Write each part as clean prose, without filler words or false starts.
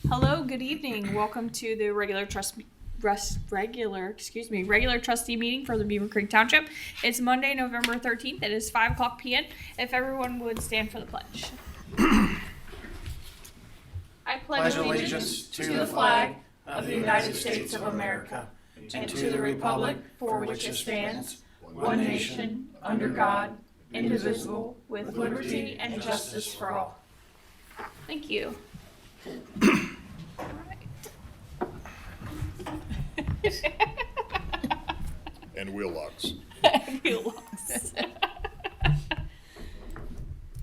Hello, good evening. Welcome to the regular trustee meeting for the Beavercreek Township. It's Monday, November 13th. It is 5 o'clock p.m. If everyone would stand for the pledge. I pledge allegiance to the flag of the United States of America and to the republic for which it stands, one nation, under God, indivisible, with liberty and justice for all. Thank you. And wheel locks.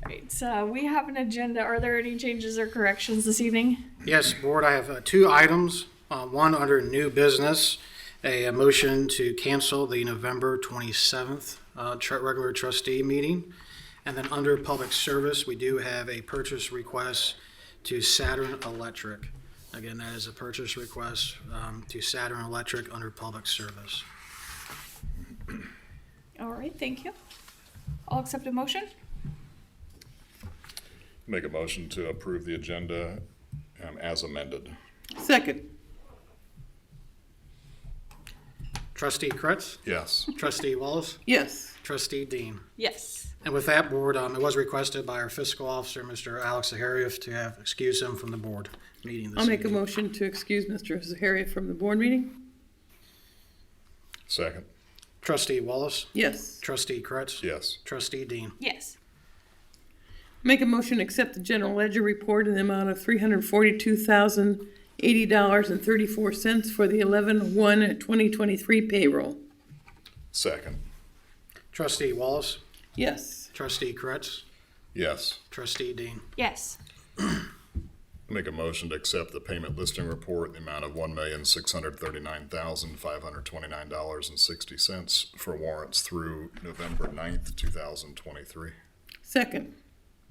Alright, so we have an agenda. Are there any changes or corrections this evening? Yes, Board, I have two items. One under new business, a motion to cancel the November 27th regular trustee meeting. And then under public service, we do have a purchase request to Saturn Electric. Again, that is a purchase request to Saturn Electric under public service. All right, thank you. I'll accept a motion. Make a motion to approve the agenda as amended. Second. Trustee Kretz, Yes. Trustee Wallace, Yes. Trustee Dean. Yes. And with that, Board, it was requested by our fiscal officer, Mr. Alex Zaharieff, to have excuse him from the board meeting this I'll make a evening. motion to excuse Mr. Zaharia from the board meeting. Second. Trustee Wallace, Yes. Trustee Kretz, Yes. Trustee Dean. Yes. Make a motion to accept the general ledger report in the amount of $342,080.34 for the 11/1/2023 payroll. Second. Trustee Wallace, Yes. Trustee Kretz, Yes. Trustee Dean. Yes. Make a motion to accept the payment listing report in the amount of $1,639,529.60 for warrants through November 9th, 2023. Second.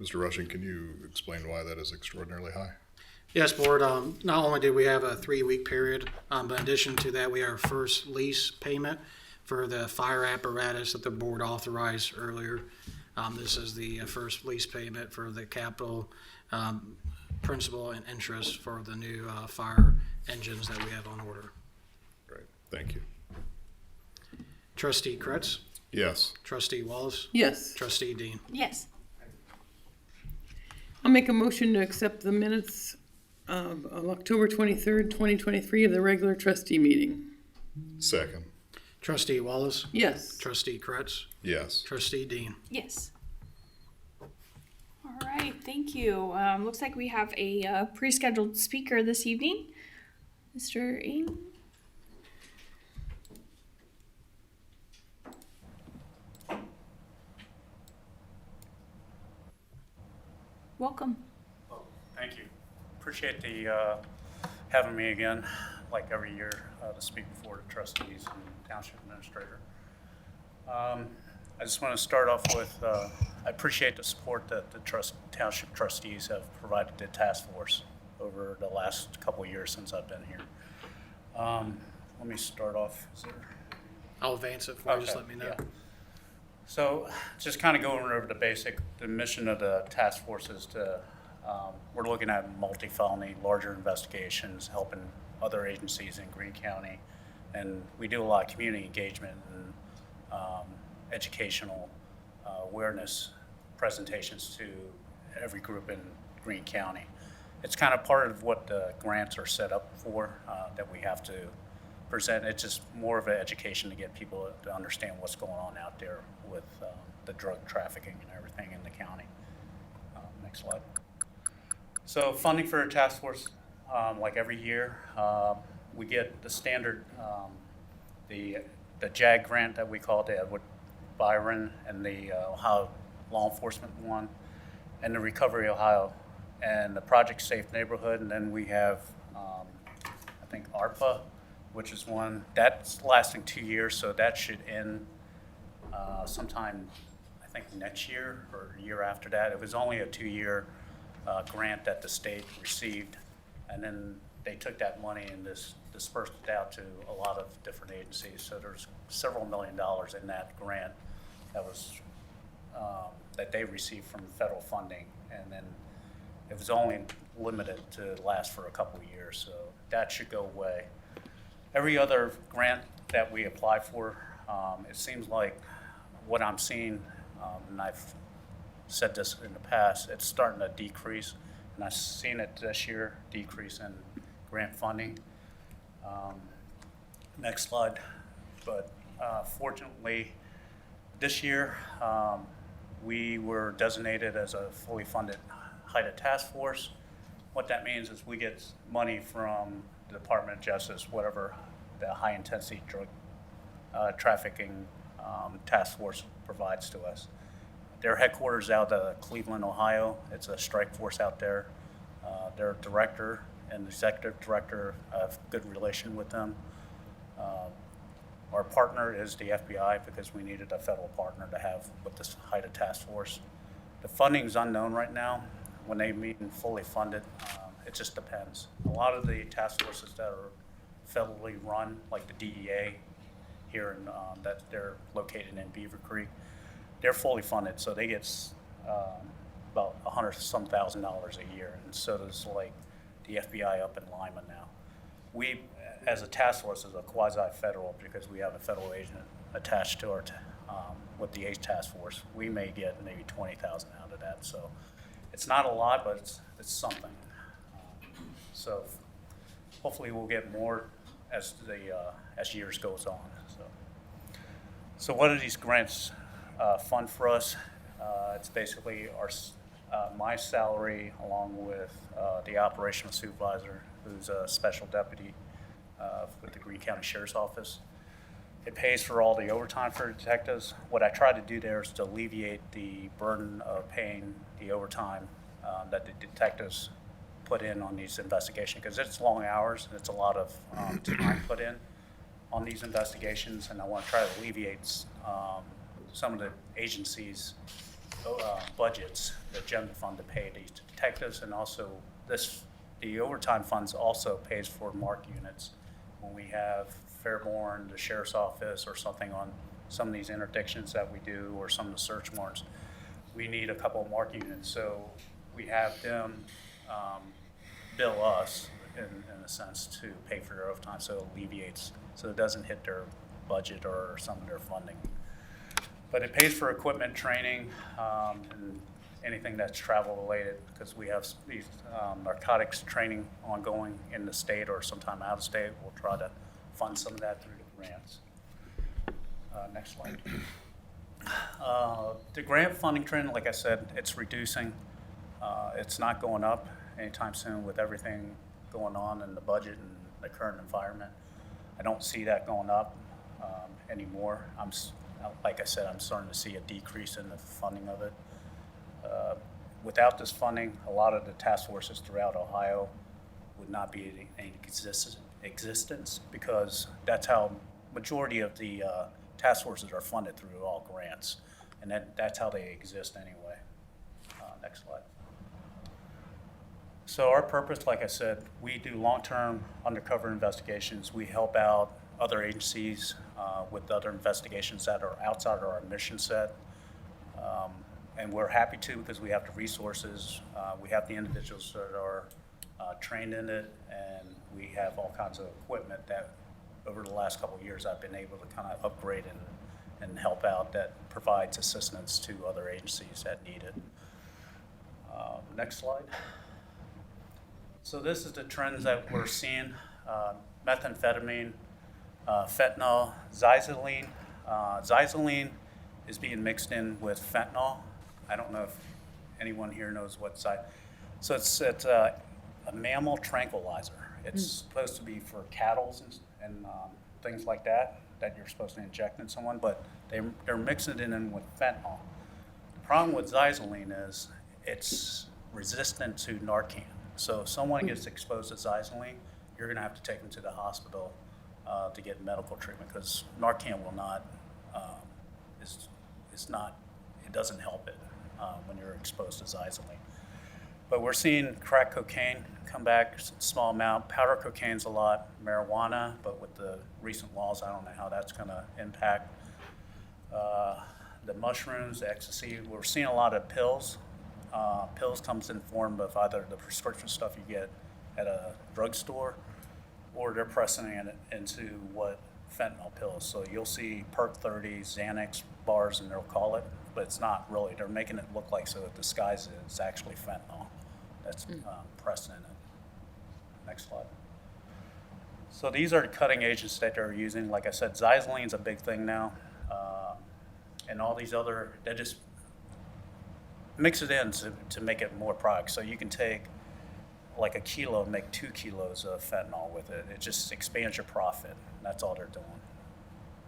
Mr. Rushing, can you explain why that is extraordinarily high? Yes, Board, not only did we have a 3-week period, but in addition to that, we had our first lease payment for the fire apparatus that the board authorized earlier. This is the first lease payment for the capital principal and interest for the new fire engines that we have on order. Great. Thank you. Trustee Kretz, Yes. Trustee Wallace, Yes. Trustee Dean. Yes. I'll make a motion to accept the minutes of October 23rd, 2023 of the regular trustee meeting. Second. Trustee Wallace, Yes. Trustee Kretz, Yes. Trustee Dean. Yes. All right, thank you. Looks like we have a pre-scheduled speaker this evening. Mr. Ng. Welcome. Oh, thank you. Appreciate the having me again, like every year, to speak before the trustees and township administrator. I just want to start off with, I appreciate the support that the township trustees have provided the task force over the last couple of years since I've been here. Let me start off. Is there... I'll advance it for you, just Okay, let me know. yeah. So just kind of going over the mission of the task force is to, we're looking at multi-felony, larger investigations, helping other agencies in Greene County. And we do a lot of community engagement and educational awareness presentations to every group in Greene County. It's kind of part of what the grants are set up for, that we have to present. It's just more of an education to get people to understand what's going on out there with the drug trafficking and everything in the county. Next slide. So funding for a task force, like every year, we get the standard, the JAG grant that we call it, the Edward Byron, and the Ohio Law Enforcement one, and the Recovery Ohio, and the Project Safe Neighborhood, and then we have, I think, ARPA, which is one that's lasting 2 years, so that should end sometime, I think, next year or a year after that. It was only a 2-year grant that the state received, and then they took that money and dispersed it out to a lot of different agencies. So there's several $1 million in that grant that was that they received from federal funding, and then it was only limited to last for a couple of years, so that should go away. Every other grant that we apply for, it seems like what I'm seeing, and I've said this in the past, it's starting to decrease, and I've seen it this year, decrease in grant funding. Next slide. But fortunately, this year, we were designated as a fully funded HIDTA task force. What that means is we get money from the Department of Justice, whatever the high intensity drug trafficking task force provides to us. Their headquarters out of Cleveland, Ohio. It's a strike force out there. Their director and executive director have good relation with them. Our partner is the FBI because we needed a federal partner to have with this HIDTA task force. The funding is unknown right now. When they meet and fully funded, it just depends. A lot of the task forces that are federally run, like the DEA here in, that they're located in Beavercreek, they're fully funded, so they get about $100-some thousand a year, and so does like the FBI up in Lima now. We, as a task force, is a quasi-federal because we have a federal agent attached to our, with the H task force. We may get maybe 20,000 out of that, so it's not a lot, but it's something. So hopefully we'll get more as the as years goes on. So what do these grants fund for us? It's basically our my salary along with the operational supervisor, who's a special deputy with the Greene County Sheriff's Office. It pays for all the overtime for detectives. What I try to do there is to alleviate the burden of paying the overtime that the detectives put in on these investigations, because it's long hours and it's a lot of time put in on these investigations, and I want to try to alleviate some of the agencies' budgets, the general fund to pay these detectives, and also the overtime funds also pays for mark units. When we have Fairborn, the Sheriff's Office, or something on some of these interdictions that we do, or some of the search warrants, we need a couple of mark units. So we have them bill us, in a sense, to pay for their overtime, so it alleviates, so it doesn't hit their budget or some of their funding. But it pays for equipment, training, and anything that's travel related, because we have these narcotics training ongoing in the state or sometime out of state. We'll try to fund some of that through the grants. Next slide. The grant funding trend, like I said, it's reducing. It's not going up anytime soon with everything going on in the budget and the current environment. I don't see that going up anymore. Like I said, I'm starting to see a decrease in the funding of it. Without this funding, a lot of the task forces throughout Ohio would not be in existence, because that's how majority of the task forces are funded, through all grants, and that's how they exist anyway. Next slide. So our purpose, like I said, we do long-term undercover investigations. We help out other agencies with other investigations that are outside of our mission set. And we're happy to, because we have the resources, we have the individuals that are trained in it, and we have all kinds of equipment that over the last couple of years I've been able to kind of upgrade and help out, that provides assistance to other agencies that need it. Next slide. So this is the trends that we're seeing. Methamphetamine, fentanyl, xyloline. Xyloline is being mixed in with fentanyl. I don't know if anyone here knows what So it's a mammal tranquilizer. It's supposed to be for cattle and things like that you're supposed to inject in someone, but they're mixing it in with fentanyl. The problem with xyloline is it's resistant to Narcan. So if someone gets exposed to xyloline, you're going to have to take them to the hospital to get medical treatment, because Narcan will not, it doesn't help it when you're exposed to xyloline. But we're seeing crack cocaine come back, small amount. Powder cocaine's a lot. Marijuana, but with the recent laws, I don't know how that's going to impact. The mushrooms, the ecstasy, we're seeing a lot of pills. pills comes in form of either the prescription stuff you get at a drugstore, or they're pressing it into what fentanyl pills. So you'll see Perk 30, Xanax bars, and they'll call it, but it's not really. They're making it look like so it disguises it. It's actually fentanyl that's pressed in it. Next slide. So these are the cutting agents that they're using. Like I said, xylaline's a big thing now. And all these other, they just mix it in to make it more product. So you can take like a kilo and make 2 kilos of fentanyl with it. It just expands your profit. That's all they're doing.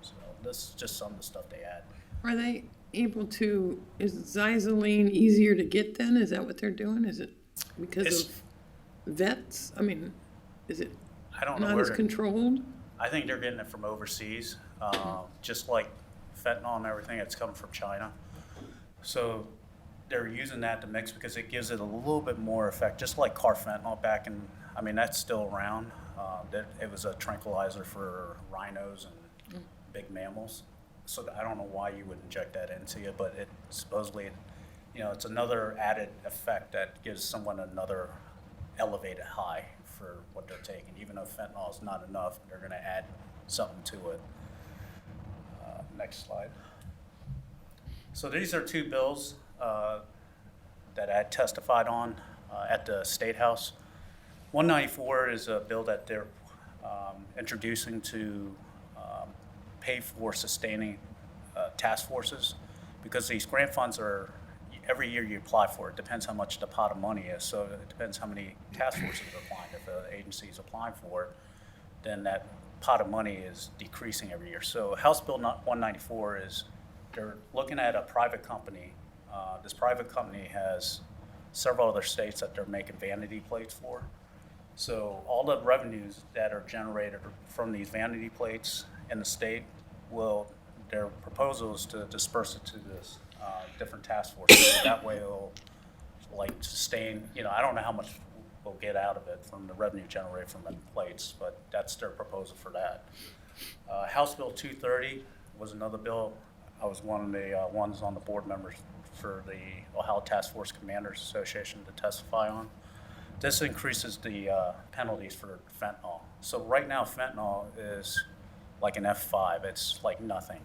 So this is just some of the stuff they add. Are they able to, is xyloline easier to get then? Is that what they're doing? Is it because of vets? I mean, is it I don't know not where as they're- controlled? I think they're getting it from overseas, just like fentanyl and everything that's coming from China. So they're using that to mix because it gives it a little bit more effect, just like carfentanil back in, I mean, that's still around. It was a tranquilizer for rhinos and big mammals. So I don't know why you would inject that into you, but it supposedly, it's another added effect that gives someone another elevated high for what they're taking. Even though fentanyl is not enough, they're going to add something to it. Next slide. So these are 2 bills that I testified on at the State House. 194 is a bill that they're introducing to pay for sustaining task forces, because these grant funds are, every year you apply for it, depends how much the pot of money is, so it depends how many task forces are applying. If an agency is applying for it, then that pot of money is decreasing every year. So House Bill 194 is, they're looking at a private company. This private company has several other states that they're making vanity plates for. So all the revenues that are generated from these vanity plates in the state their proposal is to disperse it to this different task forces. That way it'll sustain, I don't know how much we'll get out of it from the revenue generated from the plates, but that's their proposal for that. House Bill 230 was another bill. I was one of the ones on the board members for the Ohio Task Force Commanders Association to testify on. This increases the penalties for fentanyl. So right now fentanyl is like an F5. It's like nothing,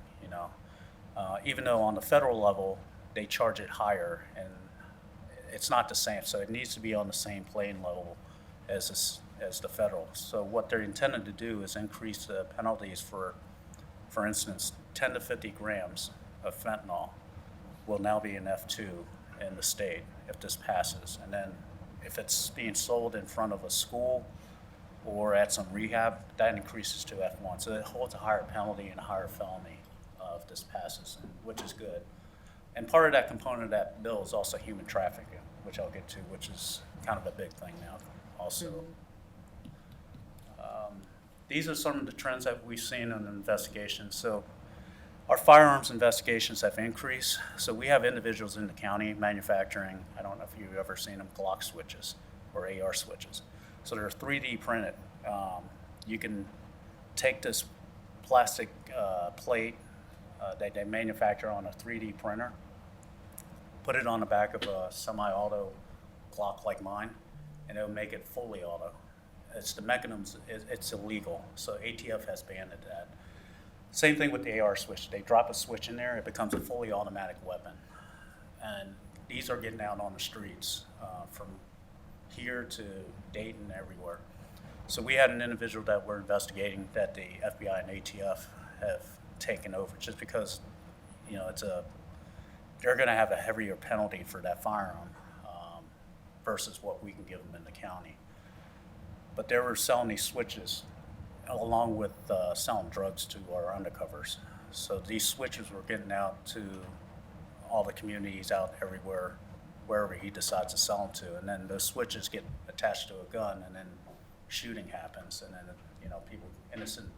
even though on the federal level they charge it higher, and it's not the same. So it needs to be on the same playing level as the federal. So what they're intended to do is increase the penalties for instance, 10 to 50 grams of fentanyl will now be an F2 in the state if this passes. And then if it's being sold in front of a school or at some rehab, that increases to F1. So it holds a higher penalty and a higher felony if this passes, which is good. And part of that component of that bill is also human trafficking, which I'll get to, which is kind of a big thing now also. These are some of the trends that we've seen in the investigation. So our firearms investigations have increased. So we have individuals in the county manufacturing, I don't know if you've ever seen them, Glock switches or AR switches. So they're 3D printed. You can take this plastic plate that they manufacture on a 3D printer, put it on the back of a semi-auto Glock like mine, and it'll make it fully auto. It's the mechanisms, it's illegal, so ATF has banned that. Same thing with the AR switch. They drop a switch in there, it becomes a fully automatic weapon. And these are getting out on the streets from here to Dayton, everywhere. So we had an individual that we're investigating that the FBI and ATF have taken over, just because they're going to have a heavier penalty for that firearm versus what we can give them in the county. But they were selling these switches along with selling drugs to our undercovers. So these switches were getting out to all the communities out everywhere, wherever he decides to sell them to. And then those switches get attached to a gun, and then shooting happens. And then, people, innocent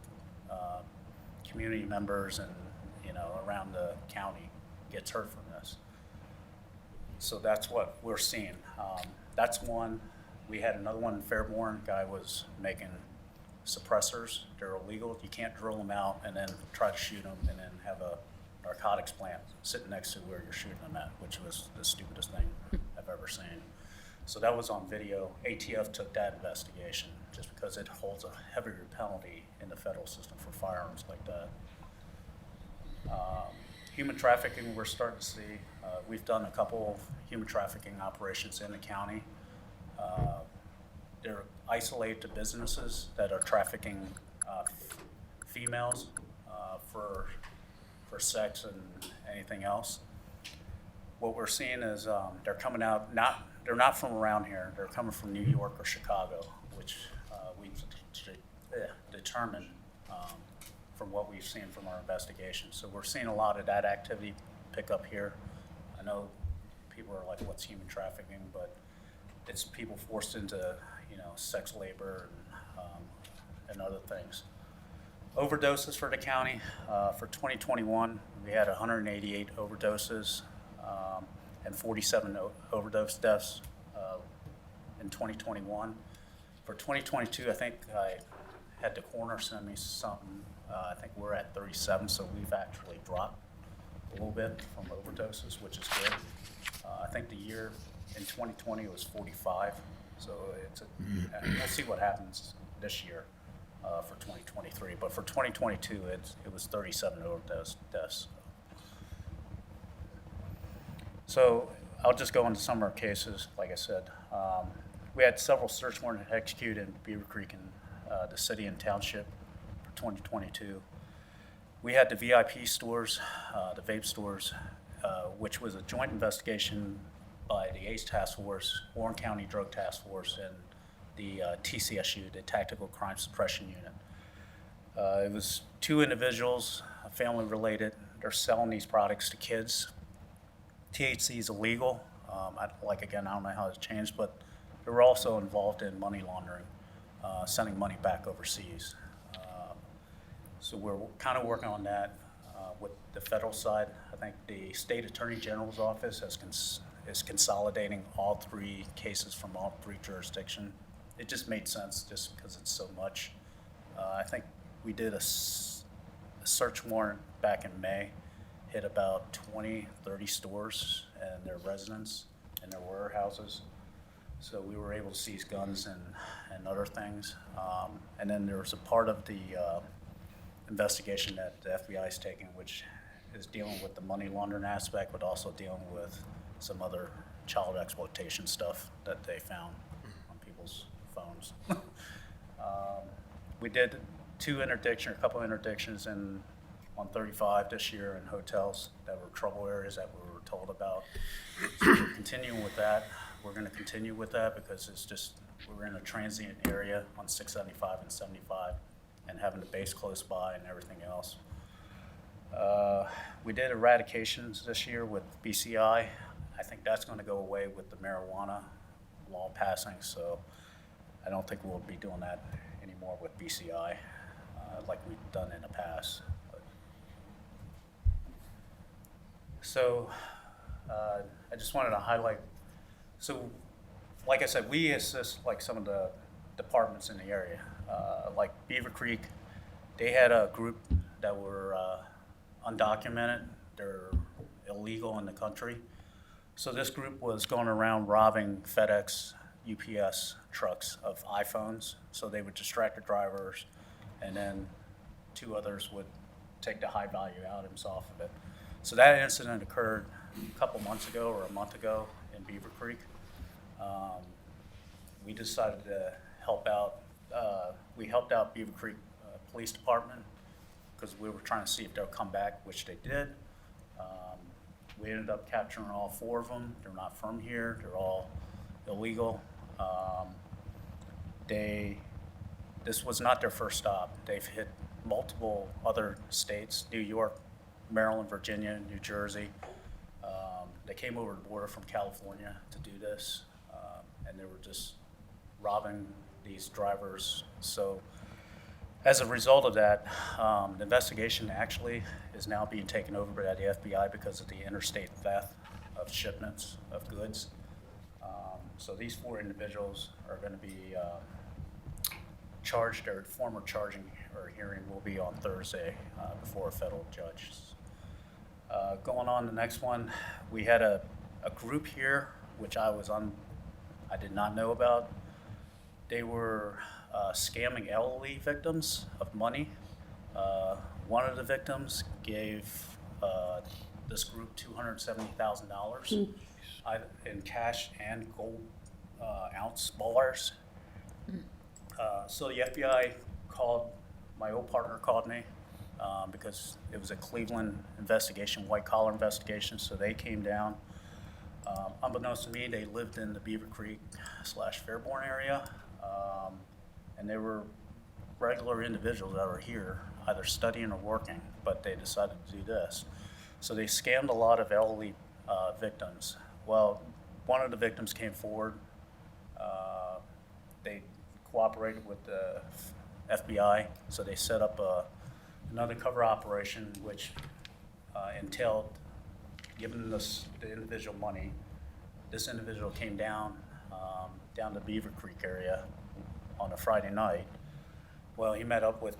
community members and, around the county gets hurt from this. So that's what we're seeing. That's one. We had another one in Fairborn. Guy was making suppressors. They're illegal. You can't drill them out and then try to shoot them and then have a narcotics plant sitting next to where you're shooting them at, which was the stupidest thing I've I've ever seen. So that was on video. ATF took that investigation just because it holds a heavier penalty in the federal system for firearms like that. Human trafficking, we're starting to see. We've done a couple of human trafficking operations in the county. They're isolated to businesses that are trafficking females for sex and anything else. What we're seeing is they're coming out, they're not from around here, they're coming from New York or Chicago, which we've determined from what we've seen from our investigation. So we're seeing a lot of that activity pick up here. I know people are like, what's human trafficking? But it's people forced into, sex labor and other things. Overdoses for the county, for 2021, we had 188 overdoses and 47 overdose deaths in 2021. For 2022, I think I had the coroner send me something. I think we're at 37, so we've actually dropped a little bit from overdoses, which is good. I think the year in 2020 was 45, so we'll see what happens this year for 2023. But for 2022, it was 37 overdose deaths. So I'll just go into some of our cases. Like I said, we had several search warrants executed in Beavercreek and the city and township for 2022. We had the VIP stores, the vape stores, which was a joint investigation by the ACE Task Force, Warren County Drug Task Force, and the TCSU, the Tactical Crime Suppression Unit. It was two individuals, family related. They're selling these products to kids. THC is illegal. I don't know how it's changed, but they were also involved in money laundering, sending money back overseas. So we're kind of working on that with the federal side. I think the state attorney general's office is consolidating all three cases from all three jurisdictions. It just made sense just because it's so much. I think we did a search warrant back in May, hit about 20, 30 stores and their residents and their warehouses. So we were able to seize guns and other things. And then there was a part of the investigation that the FBI is taking, which is dealing with the money laundering aspect, but also dealing with some other child exploitation stuff that they found on people's phones. We did a couple interdictions on 35 this year in hotels that were trouble areas that we were told about. So we're continuing with that. We're going to continue with that because we're in a transient area on 675 and 75 and having the base close by and everything else. We did eradications this year with BCI. I think that's going to go away with the marijuana law passing, so I don't think we'll be doing that anymore with BCI like we've done in the past. So I just wanted to highlight, so like I said, we assist like some of the departments in the area. Like Beavercreek, they had a group that were undocumented. They're illegal in the country. So this group was going around robbing FedEx, UPS trucks of iPhones. So they would distract the drivers, and then two others would take the high value items off of it. So that incident occurred a couple months ago or a month ago in Beavercreek. We decided to help out. We helped out Beavercreek Police Department because we were trying to see if they'll come back, which they did. We ended up capturing all four of them. They're not from here. They're all illegal. This was not their first stop. They've hit multiple other states, New York, Maryland, Virginia, New Jersey. They came over the border from California to do this, and they were just robbing these drivers. So as a result of that, the investigation actually is now being taken over by the FBI because of the interstate theft of shipments of goods. So these four individuals are going to be charged. Their former charging or hearing will be on Thursday before a federal judge. Going on the next one, we had a group here which I did not know about. They were scamming elderly victims of money. One of the victims gave this group $270,000 in cash and gold ounce bars. So the FBI called, my old partner called me because it was a Cleveland investigation, white collar investigation, so they came down. Unbeknownst to me, they lived in the Beavercreek / Fairborn area, and they were regular individuals that were here, either studying or working, but they decided to do this. So they scammed a lot of elderly victims. Well, one of the victims came forward. They cooperated with the FBI, so they set up another cover operation, which entailed giving the individual money. This individual came down the Beavercreek area on a Friday night. Well, he met up with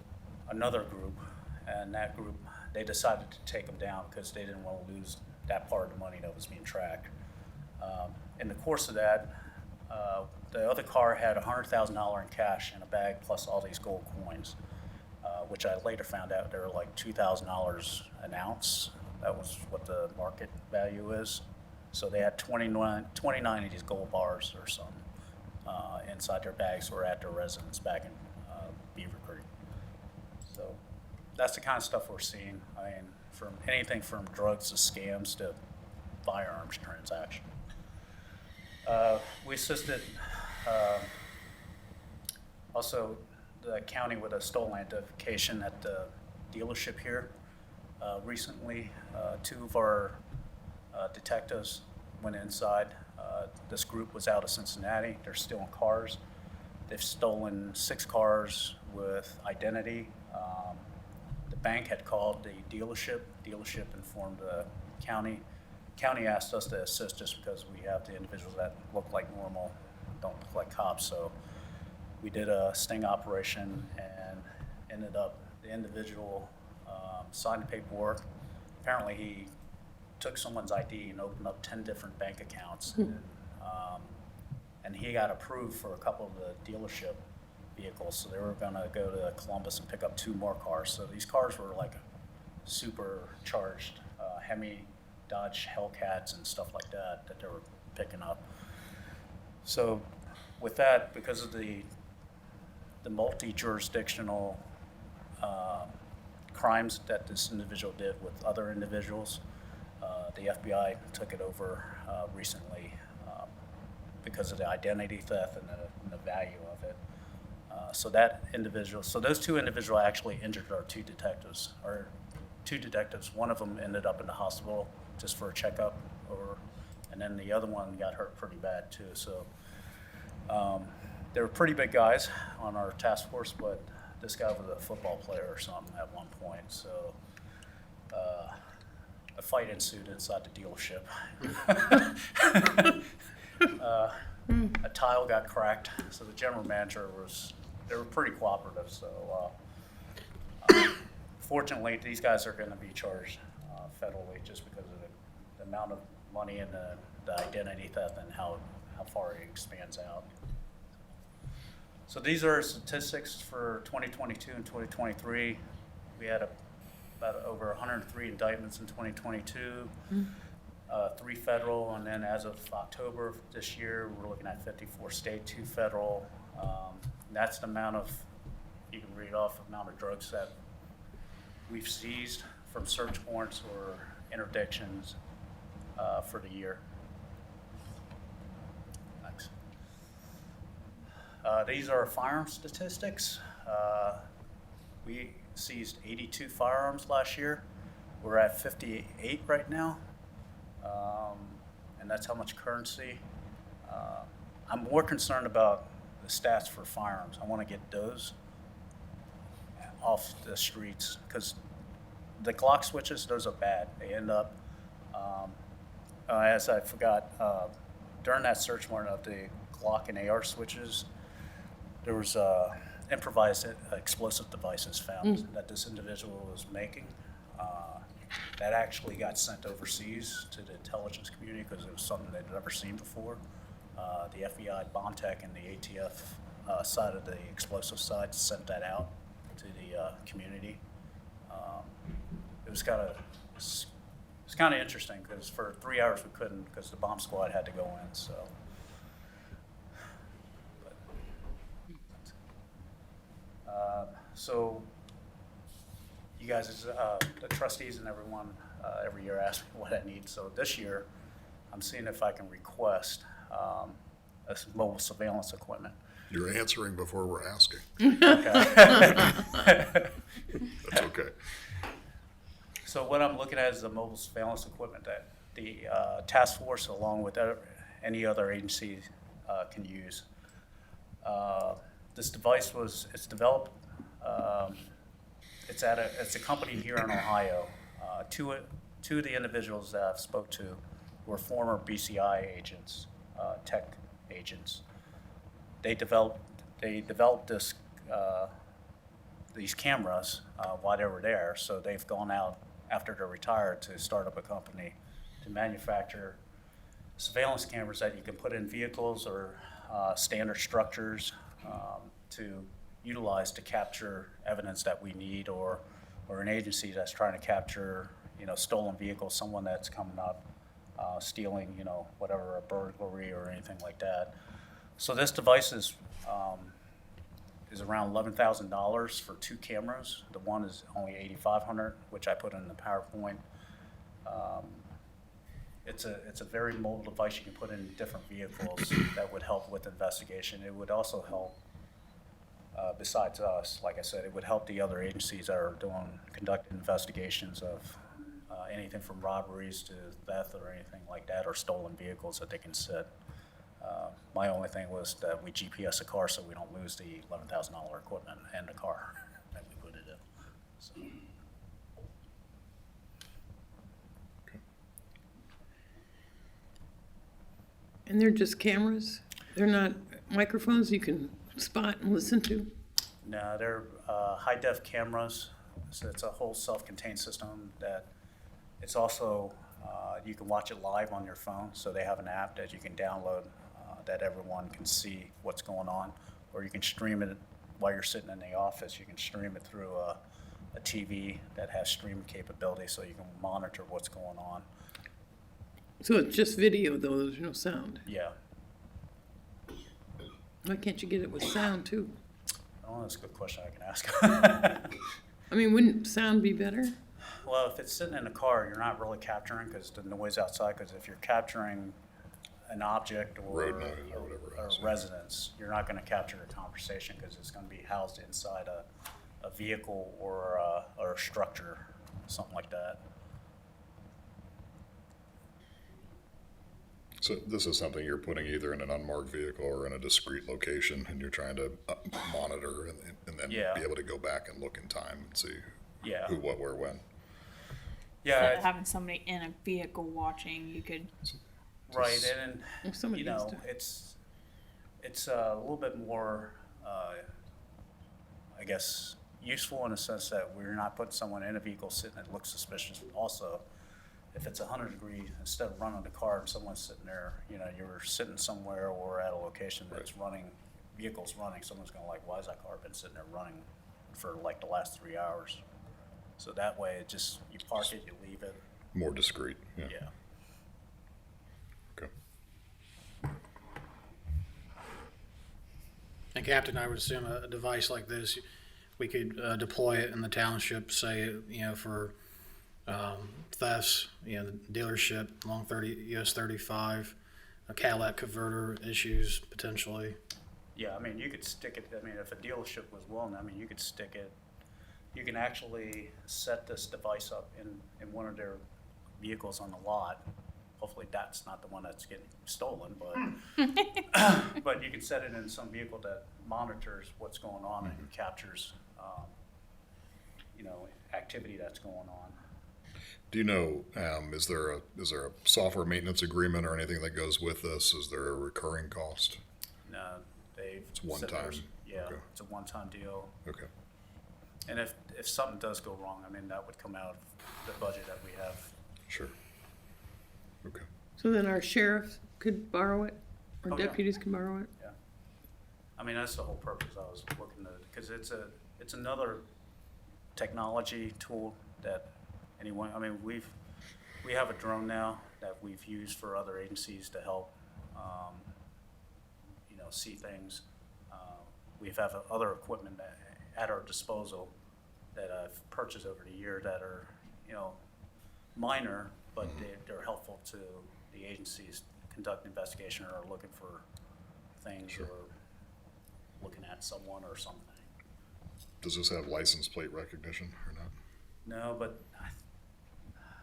another group, and that group, they decided to take him down because they didn't want to lose that part of the money that was being tracked. In the course of that, the other car had $100,000 in cash in a bag plus all these gold coins, which I later found out they were like $2,000 an ounce. That was what the market value is. So they had 29 of these gold bars or something inside their bags or at their residence back in Beavercreek. So that's the kind of stuff we're seeing. I mean, from anything from drugs to scams to firearms transaction. We assisted also the county with a stolen identification at the dealership here. Recently, two of our detectives went inside. This group was out of Cincinnati. They're stealing cars. They've stolen 6 cars with identity. The bank had called the dealership. Dealership informed the county. County asked us to assist just because we have the individuals that look like normal, don't look like cops. So we did a sting operation and ended up, the individual signed the paperwork. Apparently he took someone's ID and opened up 10 different bank accounts. And he got approved for a couple of the dealership vehicles. So they were gonna go to Columbus and pick up 2 more cars. So these cars were like supercharged Hemi, Dodge Hellcats and stuff like that they were picking up. So with that, because of the multi-jurisdictional crimes that this individual did with other individuals, the FBI took it over recently because of the identity theft and the value of it. So those 2 individuals actually injured our 2 detectives. One of them ended up in the hospital just for a checkup, and then the other one got hurt pretty bad too. So they were pretty big guys on our task force, but this guy was a football player or something at one point. So a fight ensued inside the dealership. A tile got cracked, so the general manager they were pretty cooperative. So fortunately, these guys are going to be charged federally just because of the amount of money and the identity theft and how far it expands out. So these are statistics for 2022 and 2023. We had about over 103 indictments in 2022, 3 federal, and then as of October of this year, we're looking at 54 state, 2 federal. That's the amount of, you can read off the amount of drugs that we've seized from search warrants or interdictions for the year. Thanks. These are firearm statistics. We seized 82 firearms last year. We're at 58 right now, and that's how much currency. I'm more concerned about the stats for firearms. I want to get those off the streets because the Glock switches, those are bad. They end up, as I forgot, during that search warrant of the Glock and AR switches, there was improvised explosive devices found that this individual was making. that actually got sent overseas to the intelligence community because it was something they'd never seen before. The FBI bomb tech and the ATF side of the explosive side sent that out to the community. It was kind of interesting because for 3 hours we couldn't because the bomb squad had to go in. So you guys, the trustees and everyone, every year ask me what I need. So this year, I'm seeing if I can request mobile surveillance equipment. You're answering before we're asking. Okay. That's okay. So what I'm looking at is the mobile surveillance equipment that the task force, along with any other agency, can use. This device it's developed. It's a company here in Ohio. Two of the individuals that I've spoke to were former BCI agents, tech agents. They developed these cameras while they were there. So they've gone out after they're retired to start up a company to manufacture surveillance cameras that you can put in vehicles or standard structures to utilize to capture evidence that we need, or an agency that's trying to capture, stolen vehicles, someone that's coming up, stealing, whatever, a burglary or anything like that. So this device is around $11,000 for 2 cameras. The one is only $8,500, which I put in the PowerPoint. It's a very mobile device you can put in different vehicles that would help with investigation. It would also help, besides us, like I said, it would help the other agencies that are conducting investigations of anything from robberies to theft or anything like that, or stolen vehicles that they can sit. My only thing was that we GPS a car so we don't lose the $11,000 equipment and the car that we put it in. So. And they're just cameras? They're not microphones you can spot and listen to? No, they're high-def cameras, so it's a whole self-contained system that it's also, you can watch it live on your phone, so they have an app that you can download that everyone can see what's going on, or you can stream it while you're sitting in the office. You can stream it through a TV that has streaming capability, so you can monitor what's going on. So it's just video, though, there's no sound? Yeah. Why can't you get it with sound, too? Oh, that's a good question I can ask. I mean, wouldn't sound be better? Well, if it's sitting in a car, you're not really capturing because the noise outside, because if you're capturing an object or Road noise or whatever else. residence, you're not going to capture a conversation because it's going to be housed inside a vehicle or a structure, something like that. So this is something you're putting either in an unmarked vehicle or in a discrete location, and you're trying to monitor and then Yeah. be able to go back and look in time and see Yeah. who, what, where, when. Yeah. Instead of having somebody in a vehicle watching, you could. Right, and Well, somebody needs to. it's a little bit more, I guess, useful in a sense that we're not putting someone in a vehicle sitting that looks suspicious. Also, if it's 100 degrees, instead of running the car and someone's sitting there, you're sitting somewhere or at a location that's vehicles running, someone's gonna why has that car been sitting there running for like the last 3 hours? So that way, you park it, you leave it. More discreet, yeah. Yeah. Okay. And Captain, I would assume a device like this, we could deploy it in the township, say, for thefts, the dealership along US 35, a Cadillac converter issues potentially. Yeah, I mean, you could stick it, if a dealership was willing, you could stick it, you can actually set this device up in one of their vehicles on the lot. Hopefully that's not the one that's getting stolen, but you can set it in some vehicle that monitors what's going on and captures, activity that's going on. Do you know, is there a software maintenance agreement or anything that goes with this? Is there a recurring cost? No, they've. It's one said time? Yeah, Okay. it's a one-time deal. Okay. And if something does go wrong, I mean, that would come out of the budget that we have. Sure. Okay. So then our sheriff could borrow it, or Oh, yeah. deputies can borrow it? Yeah. I mean, that's the whole purpose I was looking at, because it's another technology tool that anyone, I mean, we have a drone now that we've used for other agencies to help, see things. We have other equipment at our disposal that I've purchased over the year that are, minor, but they're helpful to the agencies conduct investigation or are looking for things Sure. or looking at someone or something. Does this have license plate recognition or not? No, but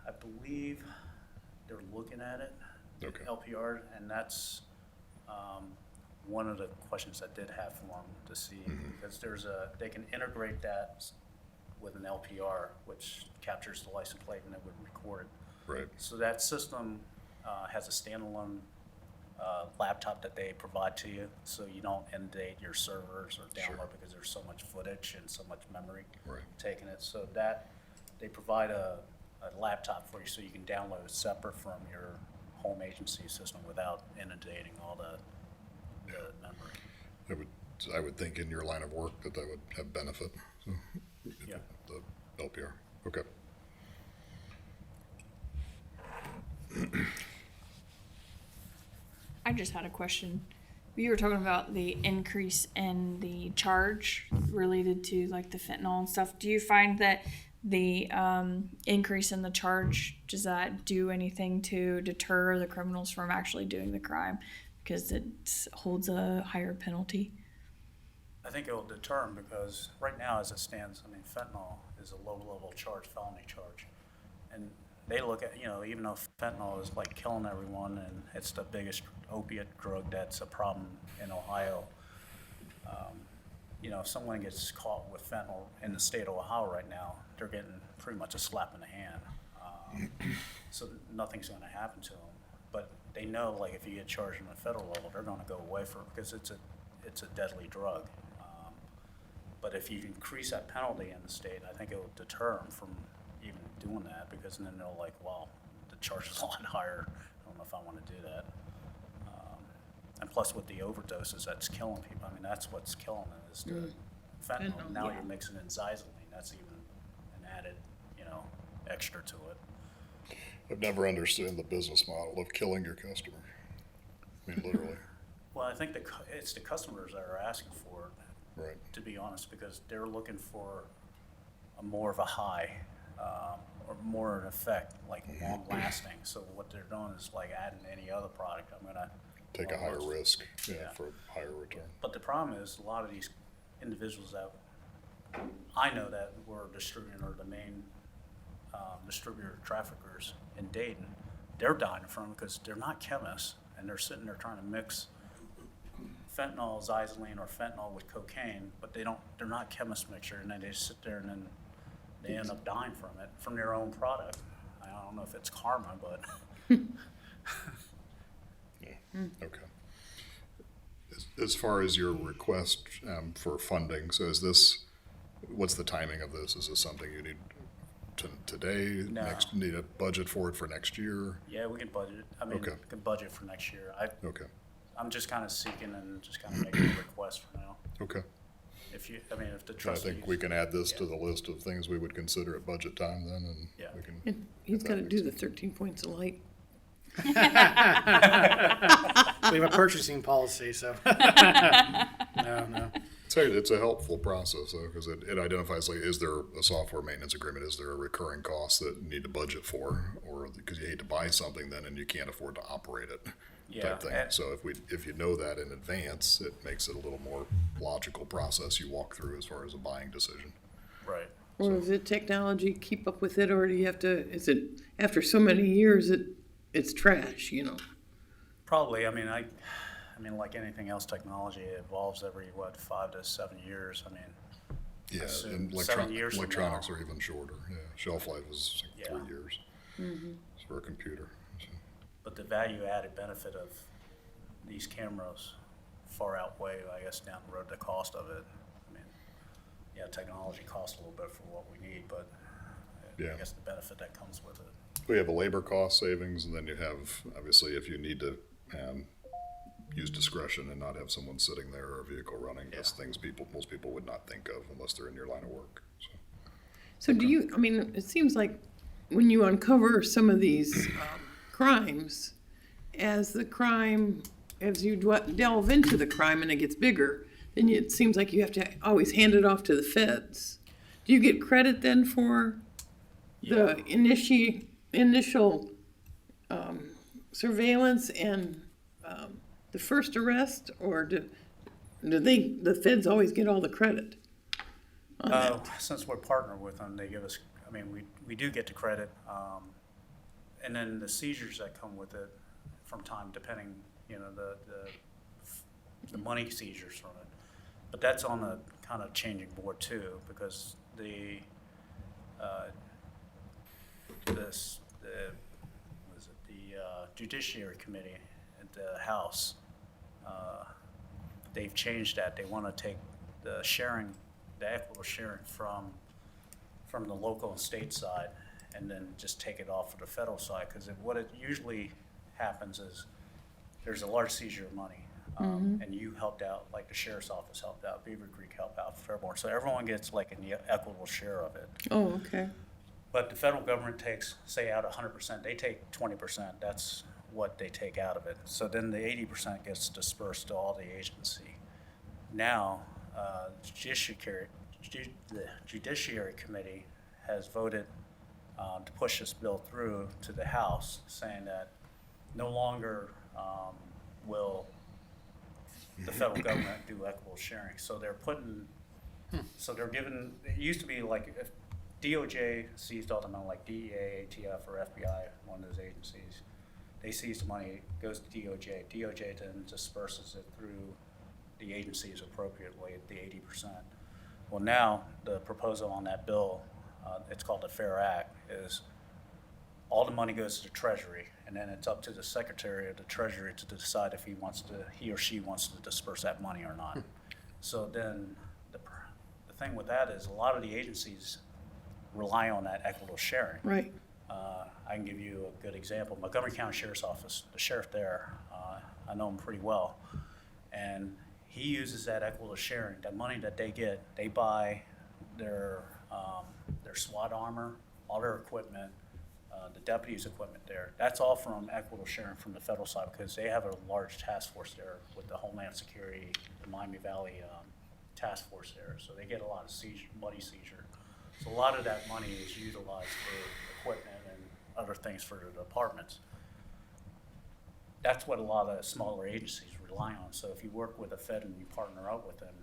I believe they're looking at it, Okay. LPR, and that's one of the questions I did have for them to see, because they can integrate that with an LPR, which captures the license plate and it would record it. Right. So that system has a standalone laptop that they provide to you, so you don't inundate your servers or download Sure. because there's so much footage and so much memory Right. taking it. So that they provide a laptop for you, so you can download it separate from your home agency system without inundating all the memory. I would think in your line of work that would have benefit. So, Yeah. the LPR. Okay. I just had a question. You were talking about the increase in the charge related to like the fentanyl and stuff. Do you find that the increase in the charge, does that do anything to deter the criminals from actually doing the crime because it holds a higher penalty? I think it will deter them, because right now as it stands, I mean, fentanyl is a low-level charge, felony charge. And they look at, even though fentanyl is like killing everyone and it's the biggest opiate drug that's a problem in Ohio, if someone gets caught with fentanyl in the state of Ohio right now, they're getting pretty much a slap in the hand. So nothing's going to happen to them. But they know, like, if you get charged on a federal level, they're going to go away for it because it's a deadly drug. But if you increase that penalty in the state, I think it will deter them from even doing that, because then they'll like, well, the charge is a lot higher. I don't know if I want to do that. And plus with the overdoses that's killing people, I mean, that's what's killing it is the fentanyl. Fentanyl, Now yeah. you're mixing in xyloline. That's even an added, extra to it. I've never understood the business model of killing your customer. I mean, literally. Well, I think it's the customers that are asking for it, Right. to be honest, because they're looking for more of a high, or more an effect, like long lasting. So what they're doing is like adding any other product. I'm gonna Take a higher risk, Yeah. for a higher return. But the problem is, a lot of these individuals that I know that were distributing, or the main distributor traffickers in Dayton, they're dying from it because they're not chemists, and they're sitting there trying to mix fentanyl, xyloline, or fentanyl with cocaine, but they're not chemist mixture, and then they just sit there and then they end up dying from it, from their own product. I don't know if it's karma, but Okay. As far as your request for funding, so what's the timing of this? Is this something you need today? No. Need a budget for it for next year? yeah, we can budget it. I mean, Okay. we can budget for next year. Okay, I'm just kind of seeking and just kind of making a request for now. okay. If the I trustees. think we can add this to the list of things we would consider at budget time then, and Yeah. we can. And he's if that gotta makes do the sense. 13 points of light. We have a purchasing policy, so. No. It's a helpful process though, because it identifies, like, is there a software maintenance agreement? Is there a recurring cost that you need to budget for? Or because you hate to buy something then and you can't afford to operate it, Yeah, type thing. and- So if you know that in advance, it makes it a little more logical process you walk through as far as a buying decision. Right. Or is it technology keep up with it, or do you have to, is it, after so many years, it's trash, Probably. I mean, like anything else, technology evolves every 5 to 7 years. I mean, Yeah, assume and 7 years from electronics now. are even shorter. Yeah, shelf life is like Yeah. 3 years. It's for a computer. So. but the value-added benefit of these cameras far outweigh, I guess, down the road the cost of it. I mean, yeah, technology costs a little bit for what we need, but Yeah. I guess the benefit that comes with it. We have a labor cost savings, and then you have, obviously, if you need to use discretion and not have someone sitting there or a vehicle running, that's things most people would not think of unless they're in your line of work. So do you, I mean, it seems like when you uncover some of these crimes, as you delve into the crime and it gets bigger, then it seems like you have to always hand it off to the feds. Do you get credit then for the initial surveillance and the first arrest, or do the feds always get all the credit on that? Since we're partnered with them, they give us, I mean, we do get the credit. And then the seizures that come with it from time, depending, you know, the money seizures from it. But that's on a kind of changing board too, because the Judiciary Committee at the House, they've changed that. They want to take the equitable sharing from the local and state side, and then just take it off of the federal side, because what it usually happens is there's a large seizure of money, and you helped out, like the sheriff's office helped out, Beavercreek helped out, Fairborn, so everyone gets like an equitable share of it. Oh, okay. But the federal government takes, say, out 100%, they take 20%, that's what they take out of it. So then the 80% gets dispersed to all the agency. Now, the Judiciary Committee has voted to push this bill through to the House, saying that no longer will the federal government do equitable sharing. So they're giving, it used to be like if DOJ seized all the money, like DEA, ATF, or FBI, one of those agencies, they seize the money, it goes to DOJ. DOJ then disperses it through the agencies appropriately at the 80%. Well, now the proposal on that bill, it's called the FAIR Act, is all the money goes to the Treasury, and then it's up to the Secretary of the Treasury to decide if he or she wants to disperse that money or not. So then the thing with that is a lot of the agencies rely on that equitable sharing. Right. I can give you a good example. Montgomery County Sheriff's Office, the sheriff there, I know him pretty well, and he uses that equitable sharing. That money that they get, they buy their SWAT armor, all their equipment, the deputies' equipment there. That's all from equitable sharing from the federal side, because they have a large task force there with the Homeland Security, the Miami Valley task force there. So they get a lot of money seizure. So a lot of that money is utilized for equipment and other things for the departments. That's what a lot of smaller agencies rely on. So if you work with a Fed and you partner up with them,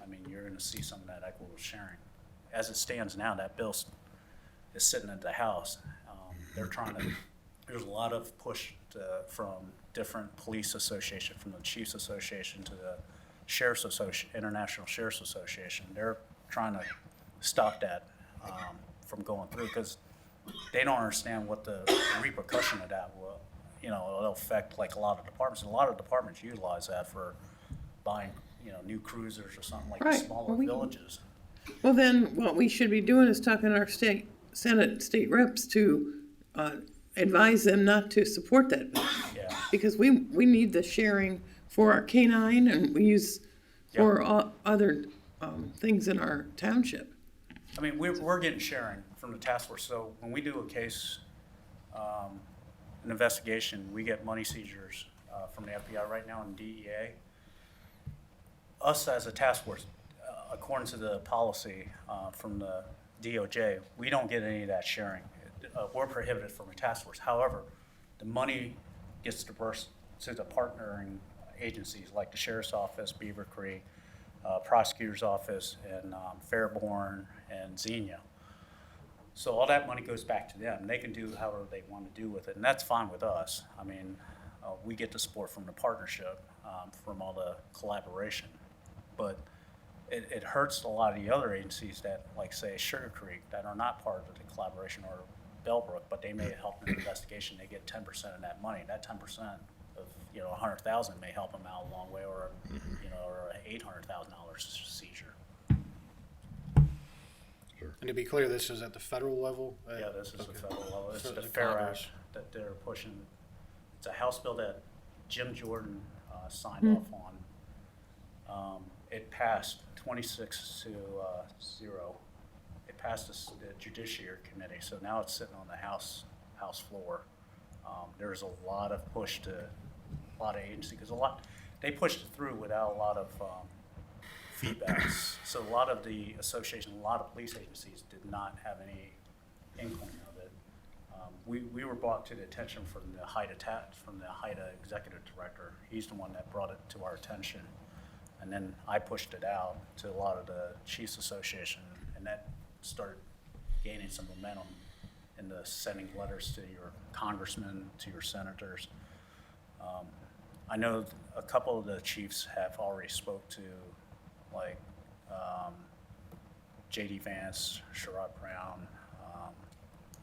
I mean, you're going to see some of that equitable sharing. As it stands now, that bill is sitting at the House. They're trying to, there's a lot of push from different police associations, from the Chiefs Association to the Sheriff's Association, International Sheriff's Association. They're trying to stop that from going through, because they don't understand what the repercussion of that will, it'll affect like a lot of departments. And a lot of departments utilize that for buying, new cruisers or something, like Right. smaller villages. Well, then what we should be doing is talking to our state reps to advise them not to support that bill. Yeah. Because we need the sharing for our canine, and we use for all other things in our township. I mean, we're getting sharing from the task force. So when we do a case, an investigation, we get money seizures from the FBI right now in DEA. Us as a task force, according to the policy from the DOJ, we don't get any of that sharing. We're prohibited from a task force. However, the money gets dispersed to the partnering agencies like the Sheriff's Office, Beavercreek, Prosecutor's Office, and Fairborn and Xenia. So all that money goes back to them. They can do however they want to do with it, and that's fine with us. I mean, we get the support from the partnership, from all the collaboration. But it hurts a lot of the other agencies that, like, say, Sugar Creek, that are not part of the collaboration, or Bellbrook, but they may help in the investigation. They get 10% of that money. That 10% of, $100,000 may help them out a long way, or, or $800,000 seizure. Sure. And to be clear, this is at the federal level? Yeah, this is the federal level. It's So the the Fair Congress. Act that they're pushing. It's a House bill that Jim Jordan signed off on. It passed 26 to 0. It passed the Judiciary Committee, so now it's sitting on the House floor. There's a lot of push to a lot of agencies, because they pushed it through without a lot of feedbacks. So a lot of the association, a lot of police agencies did not have any inkling of it. We were brought to the attention from the HIDA executive director. He's the one that brought it to our attention. And then I pushed it out to a lot of the Chiefs Association, and that started gaining some momentum into sending letters to your congressmen, to your senators. I know a couple of the chiefs have already spoke to, like, J.D. Vance, Sherrod Brown,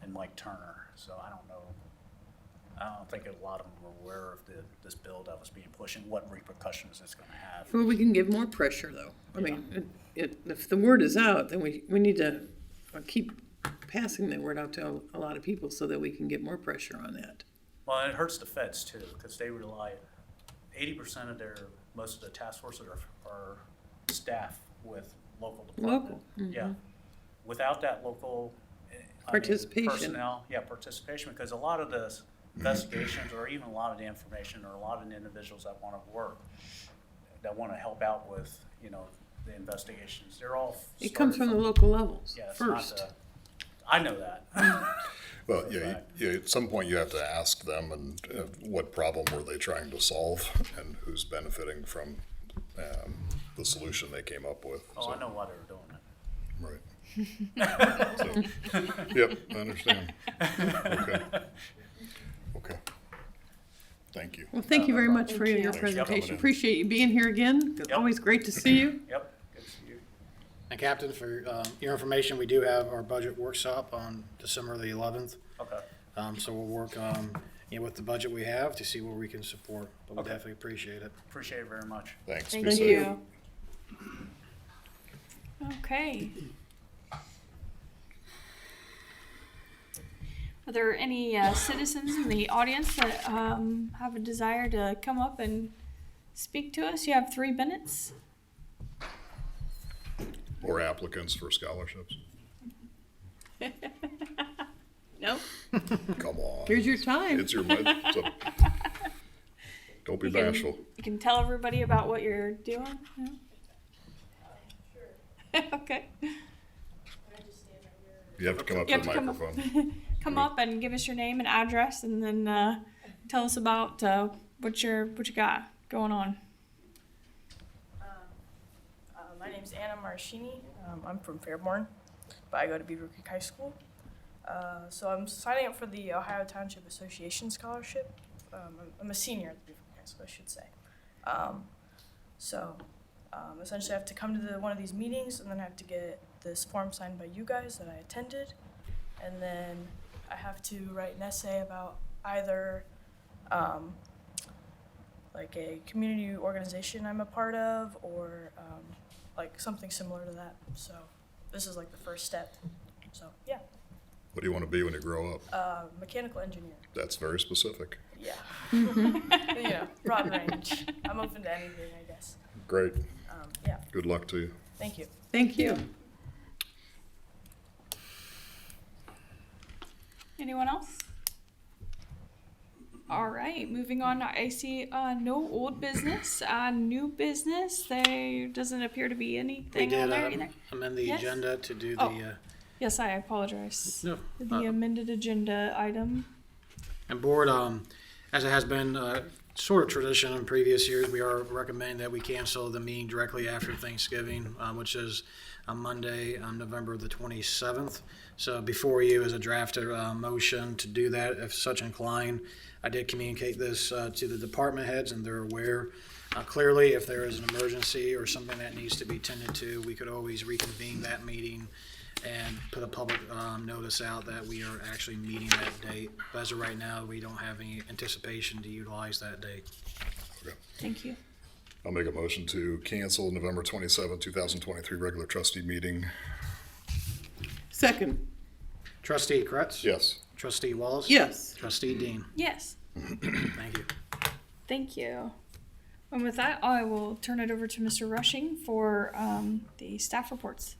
and Mike Turner. So I don't think a lot of them were aware of this bill that was being pushed and what repercussions it's going to have. Well, we can give more pressure, though. I mean, if the word is out, then we need to keep passing the word out to a lot of people so that we can get more pressure on that. Well, it hurts the feds too, because they rely, 80% of most of the task forces are staff with local department. Local, Yeah. Without that local Participation. Personnel, participation, because a lot of the investigations, or even a lot of the information, or a lot of the individuals that want to work, that want to help out with, the investigations, they're all It comes started from the local levels Yeah, it's first. not I know that. Well, at some point you have to ask them, and what problem were they trying to solve, and who's benefiting from the solution they came up with. Oh, So, I know why they were doing it. right. So, yep, I understand. Okay. Thank you. Well, thank you very much for your Thanks for coming presentation. in. Appreciate you being here again. It's Yep. always great to see you. Yep, good to see you. And Captain, for your information, we do have our budget workshop on December the 11th. Okay. So we'll work with the budget we have to see where we can support, but we Okay. definitely appreciate it. Appreciate it very much. Thanks. Thank Be safe. you. Okay. Are there any citizens in the audience that have a desire to come up and speak to us? You have 3 minutes. Or applicants for scholarships. No. Come on. Here's your time. It's your don't be You can- bashful. You can tell everybody about what you're doing. Yeah. Okay. You have to come up You to have the to come up. microphone. Come up and give us your name and address, and then tell us about what you got going on. My name's Anna Marashini. I'm from Fairborn, but I go to Beavercreek High School. So I'm signing up for the Ohio Township Association Scholarship. I'm a senior at the Beavercreek High School, I should say. Essentially I have to come to one of these meetings, and then I have to get this form signed by you guys that I attended. And then I have to write an essay about either like a community organization I'm a part of, or like something similar to that. So this is like the first step. So yeah, What do you want to be when you grow up? mechanical engineer. That's very specific. Yeah. Broad range. I'm open to anything, I guess. Great. Yeah, Good luck to you. thank you. Thank you. Anyone else? All right, moving on. I see no old business, new business. There doesn't appear to be We anything did on there either. amend the Yes? agenda to do Oh. the, Yes, I apologize. no, The amended agenda item. and board, as it has been sort of tradition in previous years, we are recommending that we cancel the meeting directly after Thanksgiving, which is on Monday, November the 27th. So before you is a drafted motion to do that, if such inclined. I did communicate this to the department heads, and they're aware. Clearly, if there is an emergency or something that needs to be tended to, we could always reconvene that meeting and put a public notice out that we are actually meeting that date. But as of right now, we don't have any anticipation to utilize that date. Okay. Thank you. I'll make a motion to cancel November 27, 2023 regular trustee meeting. Second. Trustee Kretz? Yes. Trustee Wallace? Yes. Trustee Dean? Yes. Thank you. Thank you. And with that, I will turn it over to Mr. Rushing for the staff reports.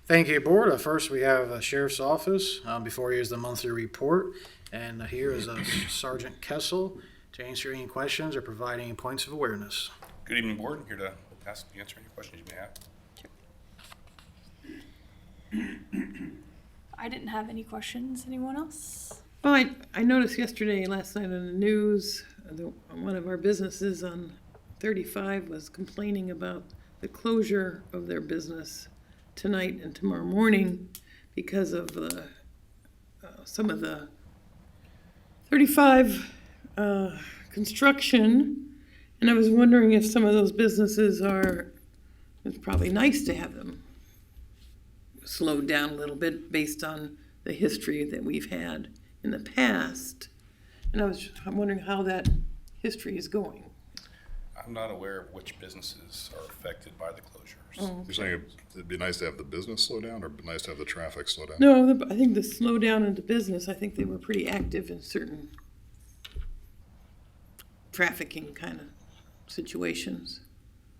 Thank you, Board. First, we have Sheriff's Office. Before you is the monthly report. And here is Sergeant Kessel to answer any questions or provide any points of awareness. Good evening, Board. I'm here to answer any questions you may have. I didn't have any questions. Anyone else? Well, I noticed last night on the news, one of our businesses on 35 was complaining about the closure of their business tonight and tomorrow morning because of some of the 35 construction. And I was wondering if some of those businesses it's probably nice to have them slowed down a little bit based on the history that we've had in the past. And I'm wondering how that history is going. I'm not aware of which businesses are affected by the closures. Oh. You're saying it'd be nice to have the business slow down or nice to have the traffic slow down? No, I think the slowdown into business, I think they were pretty active in certain trafficking kind of situations.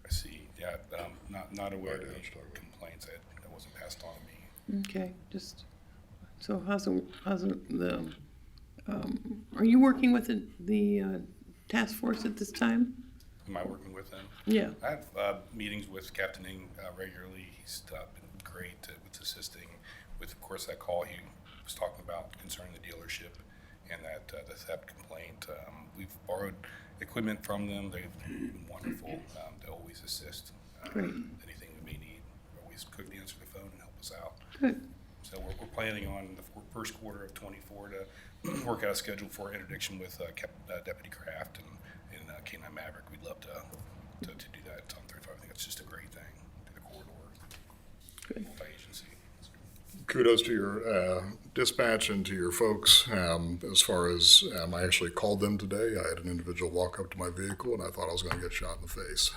I see. Yeah, not aware Right, of yeah, any sure. complaints that wasn't passed on to me. Okay, so are you working with the task force at this time? Am I working with them? Yeah. I have meetings with Captain Ing regularly. He's been great with assisting with, of course, that call he was talking about concerning the dealership and that the theft complaint. We've borrowed equipment from them. They've been wonderful. They always assist. Great. Anything we may need, always quickly answer the phone and help us out. Good. So we're planning on the first quarter of '24 to work out a schedule for interdiction with Deputy Kraft and K9 Maverick. We'd love to do that on 35. I think it's just a great thing to the corridor, Good. multi-agency. Kudos to your dispatch and to your folks. As far as I actually called them today, I had an individual walk up to my vehicle and I thought I was going to get shot in the face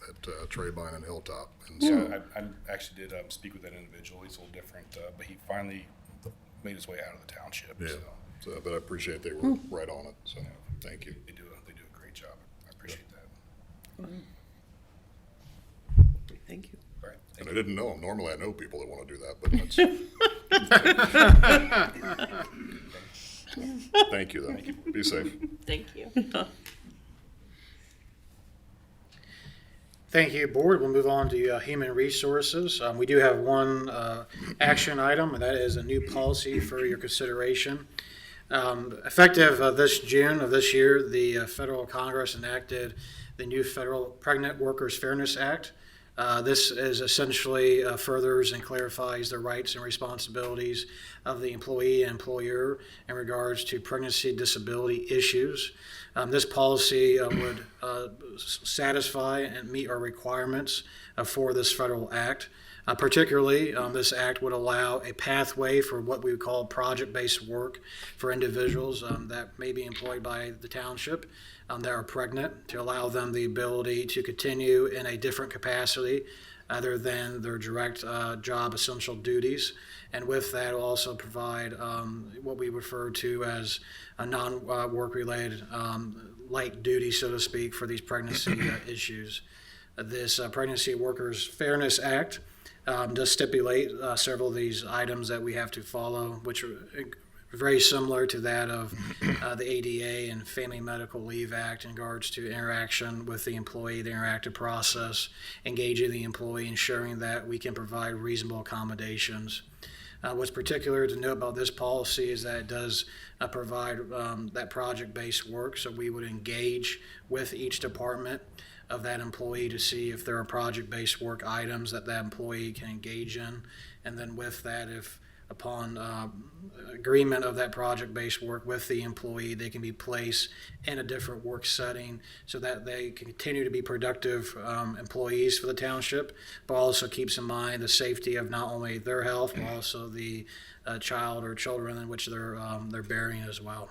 at Traybine and Hilltop. And so, Yeah, I actually did speak with that individual. He's a little different, but he finally made his way out of the township. yeah. So So, but I appreciate they were right on it. So thank you. they do a great job. I appreciate that. Thank you. All right. And Thank I you. didn't know them. Normally I know people that want to do that, but that's. Thank you, though. Be safe. Thank you. Thank you, Board. We'll move on to Human Resources. We do have one action item, and that is a new policy for your consideration. Effective this June of this year, the federal Congress enacted the new Federal Pregnant Workers Fairness Act. This is essentially furthers and clarifies the rights and responsibilities of the employee and employer in regards to pregnancy disability issues. This policy would satisfy and meet our requirements for this federal act. Particularly, this act would allow a pathway for what we would call project-based work for individuals that may be employed by the township that are pregnant, to allow them the ability to continue in a different capacity other than their direct job essential duties. And with that, will also provide what we refer to as a non-work related light duty, so to speak, for these pregnancy issues. This Pregnancy Workers Fairness Act does stipulate several of these items that we have to follow, which are very similar to that of the ADA and Family Medical Leave Act in regards to interaction with the employee, the interactive process, engaging the employee, ensuring that we can provide reasonable accommodations. What's particular to note about this policy is that it does provide that project-based work, so we would engage with each department of that employee to see if there are project-based work items that that employee can engage in. And then with that, if upon agreement of that project-based work with the employee, they can be placed in a different work setting so that they can continue to be productive employees for the township, but also keeps in mind the safety of not only their health, but also the child or children in which they're bearing as well.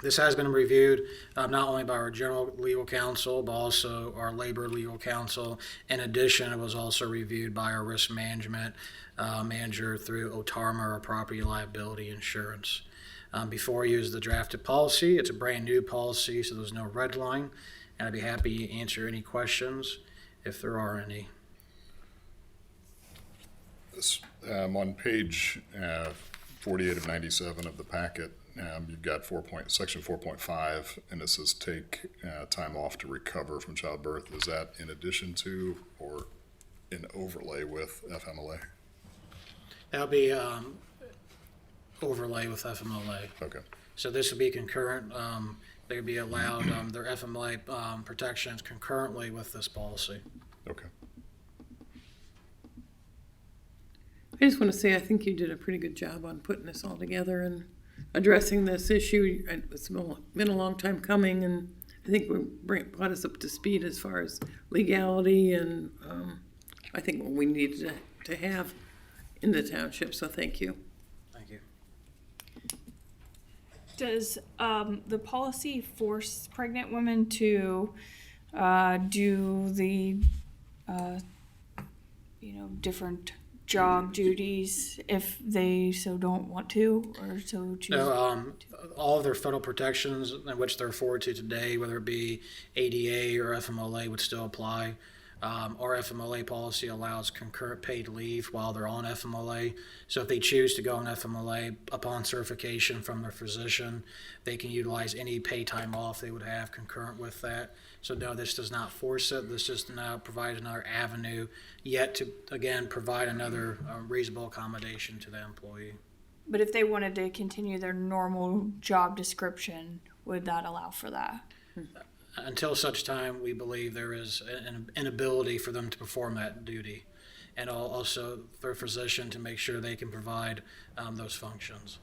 This has been reviewed not only by our general legal counsel, but also our labor legal counsel. In addition, it was also reviewed by our risk management manager through OTARMA, or property liability insurance. Before you is the drafted policy. It's a brand new policy, so there's no red line. And I'd be happy to answer any questions if there are any. On page 48 of 97 of the packet, you've got section 4.5, and it says take time off to recover from childbirth. Is that in addition to or in overlay with FMLA? That'll be overlay with FMLA. Okay. So this would be concurrent. They would be allowed their FMLA protections concurrently with this policy. Okay. I just want to say I think you did a pretty good job on putting this all together and addressing this issue. It's been a long time coming, and I think brought us up to speed as far as legality and I think what we needed to have in the township. So thank you. Thank you. Does the policy force pregnant women to do the, different job duties if they so don't want to or so choose? No, all of their federal protections in which they're afforded to today, whether it be ADA or FMLA, would still apply. Our FMLA policy allows concurrent paid leave while they're on FMLA. So if they choose to go on FMLA upon certification from their physician, they can utilize any paid time off they would have concurrent with that. So no, this does not force it. This just now provides another avenue yet to, again, provide another reasonable accommodation to the employee. But if they wanted to continue their normal job description, would that allow for that? Until such time we believe there is an inability for them to perform that duty, and also their physician to make sure they can provide those functions.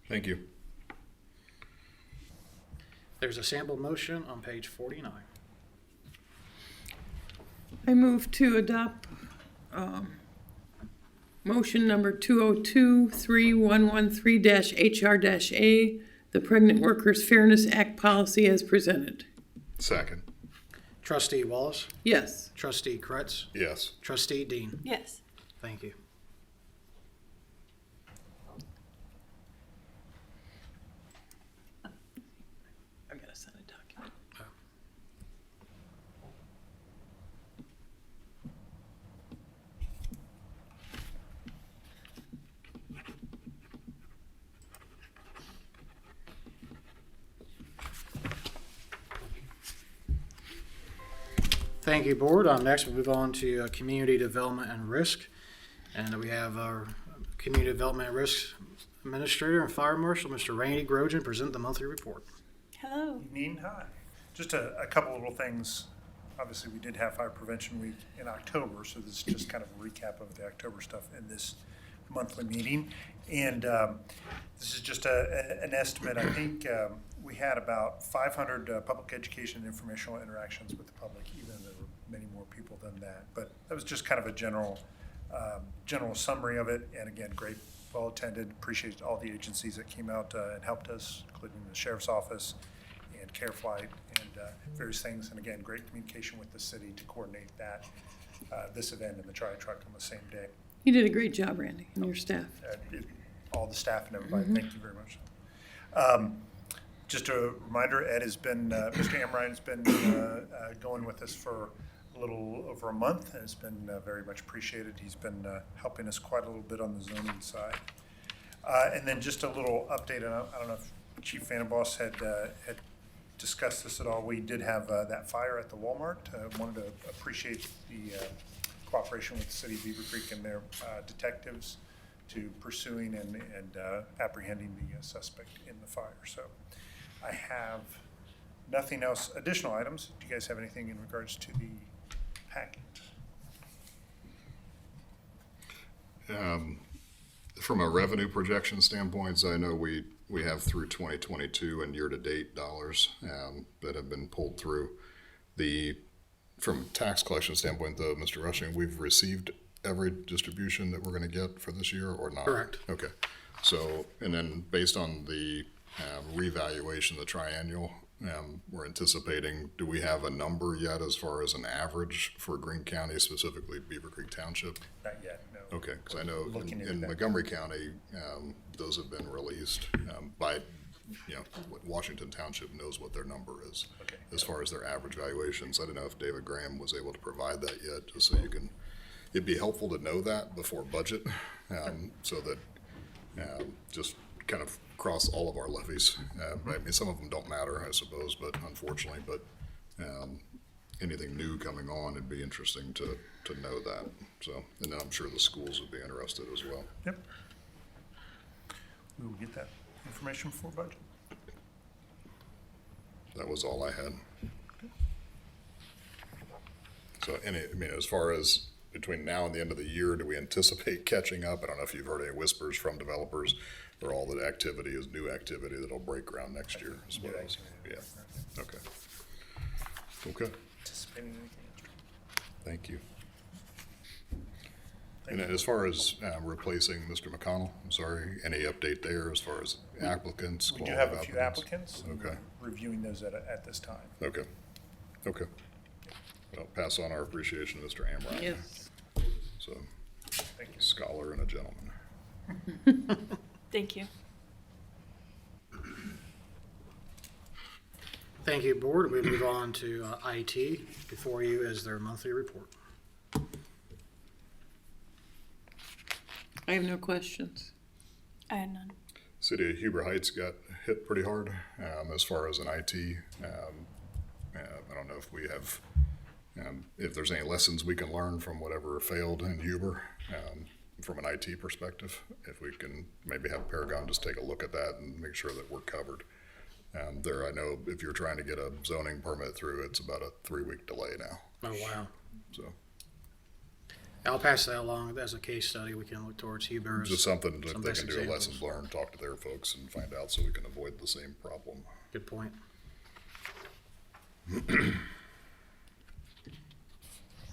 Thank you. There's a sample motion on page 49. I move to adopt motion number 2023113-HR-A, the Pregnant Workers Fairness Act policy as presented. Second. Trustee Wallace, Yes. Trustee Kretz, Yes. Trustee Dean. Yes. Thank you. I've got to sign a document. Thank you, Board. Next, we'll move on to Community Development and Risk. And we have our Community Development and Risk Administrator and Fire Marshal, Mr. Randy Grogan, present the monthly report. Hello. Evening, hi. Just a couple little things. Obviously, we did have Fire Prevention Week in October, so this is just kind of a recap of the October stuff in this monthly meeting. And this is just an estimate. I think we had about 500 public education and informational interactions with the public, even though there were many more people than that. But that was just kind of a general summary of it. And again, great, well attended. Appreciate all the agencies that came out and helped us, including the Sheriff's Office and Care Flight and various things. And again, great communication with the city to coordinate that, this event and the Tri-Truck on the same day. You did a great job, Randy, and your staff. All the staff and everybody, thank you very much. Just a reminder, Ed has been, Mr. Amrine has been going with us for a little over a month, and it's been very much appreciated. He's been helping us quite a little bit on the zoning side. And then just a little update, and I don't know if Chief Vandenboss had discussed this at all. We did have that fire at the Walmart. Wanted to appreciate the cooperation with the city of Beavercreek and their detectives to pursuing and apprehending the suspect in the fire. So I have nothing else, additional items. Do you guys have anything in regards to the packet? From a revenue projection standpoint, I know we have through 2022 and year-to-date dollars that have been pulled through. From a tax collection standpoint, though, Mr. Rushing, we've received every distribution that we're going to get for this year or not? Correct. Okay. So, and then based on the revaluation, the triennial, we're anticipating, do we have a number yet as far as an average for Greene County, specifically Beavercreek Township? Not yet, no. Okay, because I know Looking into in that. Montgomery County, those have been released by, Washington Township knows what their number is Okay. as far as their average valuations. I don't know if David Graham was able to provide that yet, just so you can, it'd be helpful to know that before budget, so that just kind of cross all of our levies. I mean, some of them don't matter, I suppose, but unfortunately, but anything new coming on, it'd be interesting to know that. So, and then I'm sure the schools would be interested as well. Yep. We will get that information before budget. That was all I had. So, as far as between now and the end of the year, do we anticipate catching up? I don't know if you've heard any whispers from developers, or all the activity is new activity that'll break ground next year as well. Yeah, okay. Okay, Anticipating anything else? thank you. And then as far as replacing Mr. McConnell, I'm sorry, any update there as far as applicants? We do have a few applicants. Okay. We're reviewing those at this time. Okay, okay. I'll pass on our appreciation to Mr. Amrine. Yes. So, Thank you. scholar and a gentleman. Thank you. Thank you, Board. We move on to IT. Before you is their monthly report. I have no questions. I had none. City of Huber Heights got hit pretty hard as far as an IT. I don't know if we have, if there's any lessons we can learn from whatever failed in Huber from an IT perspective. If we can maybe have Paragon just take a look at that and make sure that we're covered. I know if you're trying to get a zoning permit through, it's about a 3-week delay now. Oh, wow. So I'll pass that along as a case study. We can look towards Huber's. just something that some they best can do a examples. lessons learned, talk to their folks and find out so we can avoid the same problem. Good point.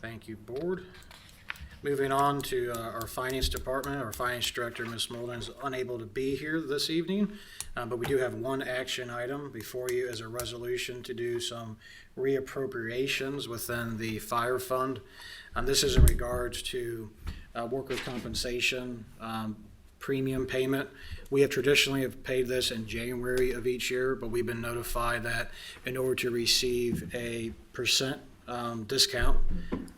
Thank you, Board. Moving on to our Finance Department. Our Finance Director, Ms. Molden, is unable to be here this evening, but we do have one action item before you as a resolution to do some reappropriations within the fire fund. This is in regards to workers' compensation premium payment. We have traditionally have paid this in January of each year, but we've been notified that in order to receive a percent discount,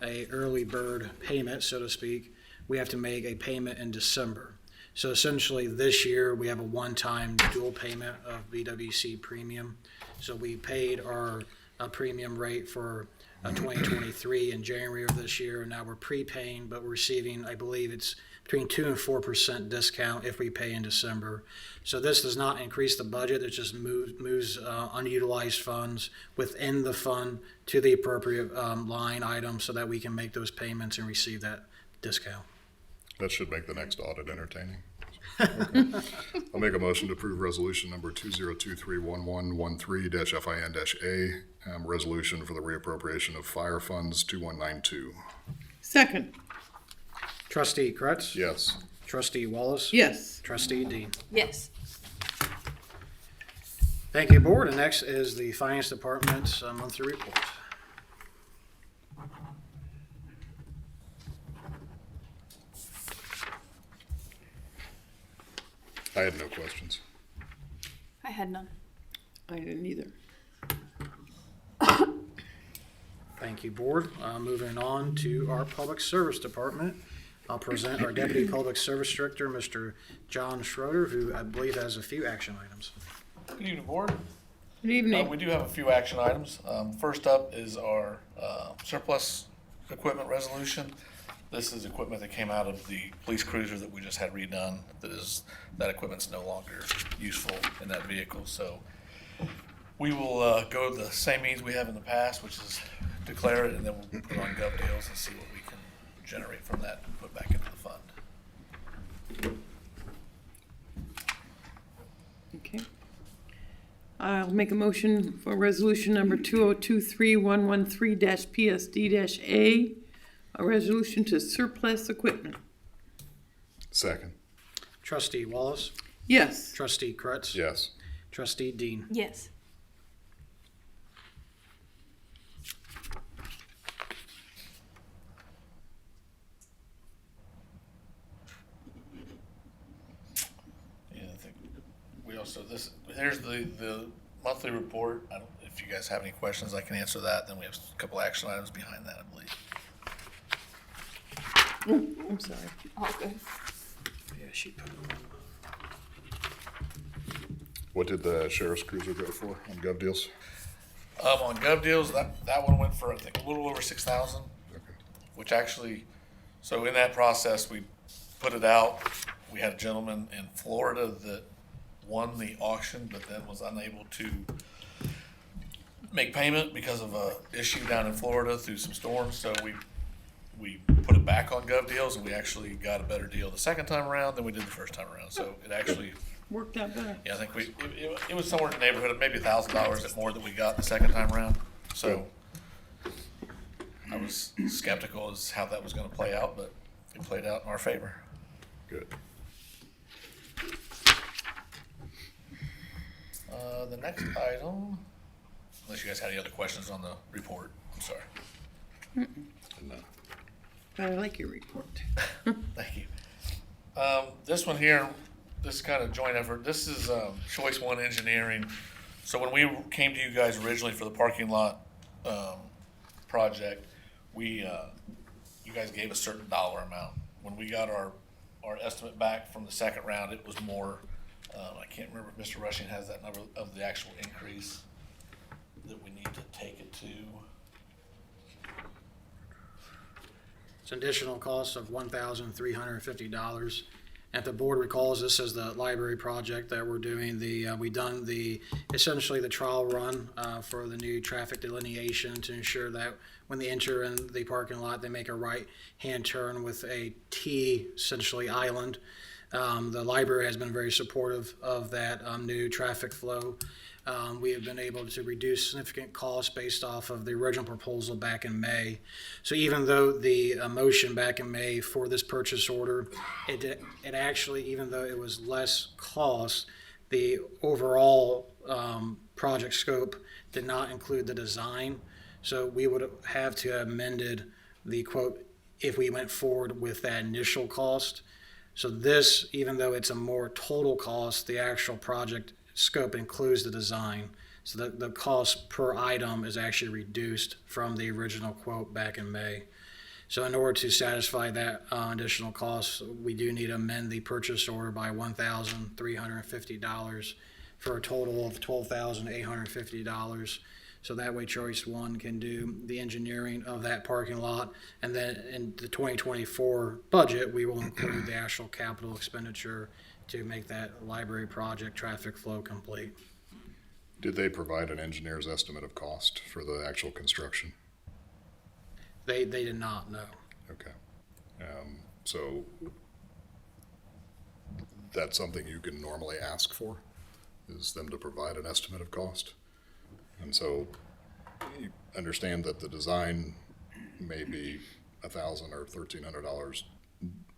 a early bird payment, so to speak, we have to make a payment in December. So essentially this year we have a one-time dual payment of BWC premium. So we paid our premium rate for 2023 in January of this year, and now we're prepaying, but we're receiving, I believe it's between 2 and 4% discount if we pay in December. So this does not increase the budget, it just moves unutilized funds within the fund to the appropriate line item so that we can make those payments and receive that discount. That should make the next audit entertaining. Okay. I'll make a motion to approve resolution number 20231113-FIN-A, resolution for the reappropriation of fire funds 2192. Second. Trustee Kretz? Yes. Trustee Wallace? Yes. Trustee Dean? Yes. Thank you, Board. And next is the Finance Department's monthly report. I had no questions. I had none. I didn't either. Thank you, Board. Moving on to our Public Service Department. I'll present our Deputy Public Service Director, Mr. John Schroeder, who I believe has a few action items. Good evening, Board. Good evening. We do have a few action items. First up is our surplus equipment resolution. This is equipment that came out of the police cruiser that we just had redone. That equipment's no longer useful in that vehicle. So we will go the same means we have in the past, which is declare it, and then we'll put it on gov deals and see what we can generate from that and put back into the fund. Okay. I'll make a motion for resolution number 2023-113-PSD-A, a resolution to surplus equipment. Second. Trustee Wallace, Yes. Trustee Kretz, Yes. Trustee Dean. Yes. Yeah, I think we also, here's the monthly report. I don't, if you guys have any questions, I can answer that. Then we have a couple action items behind that, I believe. I'm sorry. All good. Yeah, she put What did the sheriff's cruiser go for on Gov Deals? On Gov Deals, that one went for, I think, a little over 6,000, Okay. which actually, so in that process, we put it out. We had a gentleman in Florida that won the auction, but then was unable to make payment because of a issue down in Florida through some storms. So we put it back on Gov Deals, and we actually got a better deal the second time around than we did the first time around. So it actually, Worked out better. yeah, I think it was somewhere in the neighborhood of maybe $1,000 more than we got the second time around. So I was skeptical as how that was going to play out, but it played out in our favor. Good. The next item, unless you guys had any other questions on the report, I'm sorry. No. I like your report. Thank you. This one here, this is kind of joint effort. This is Choice One Engineering. So when we came to you guys originally for the parking lot project, you guys gave a certain dollar amount. When we got our estimate back from the second round, it was more. I can't remember if Mr. Rushing has that number of the actual increase that we need to take it to. It's an additional cost of $1,350. And if the board recalls, this is the library project that we're doing. We done essentially the trial run for the new traffic delineation to ensure that when they enter in the parking lot, they make a right-hand turn with a T, essentially island. The library has been very supportive of that new traffic flow. We have been able to reduce significant costs based off of the original proposal back in May. So even though the motion back in May for this purchase order, it actually, even though it was less cost, the overall project scope did not include the design. So we would have to have amended the quote if we went forward with that initial cost. So this, even though it's a more total cost, the actual project scope includes the design. So the cost per item is actually reduced from the original quote back in May. So in order to satisfy that additional cost, we do need to amend the purchase order by $1,350 for a total of $12,850. So that way Choice One can do the engineering of that parking lot. And then in the 2024 budget, we will include the actual capital expenditure to make that library project traffic flow complete. Did they provide an engineer's estimate of cost for the actual construction? They did not, no. Okay. So that's something you can normally ask for, is them to provide an estimate of cost. And so you understand that the design may be $1,000 or $1,300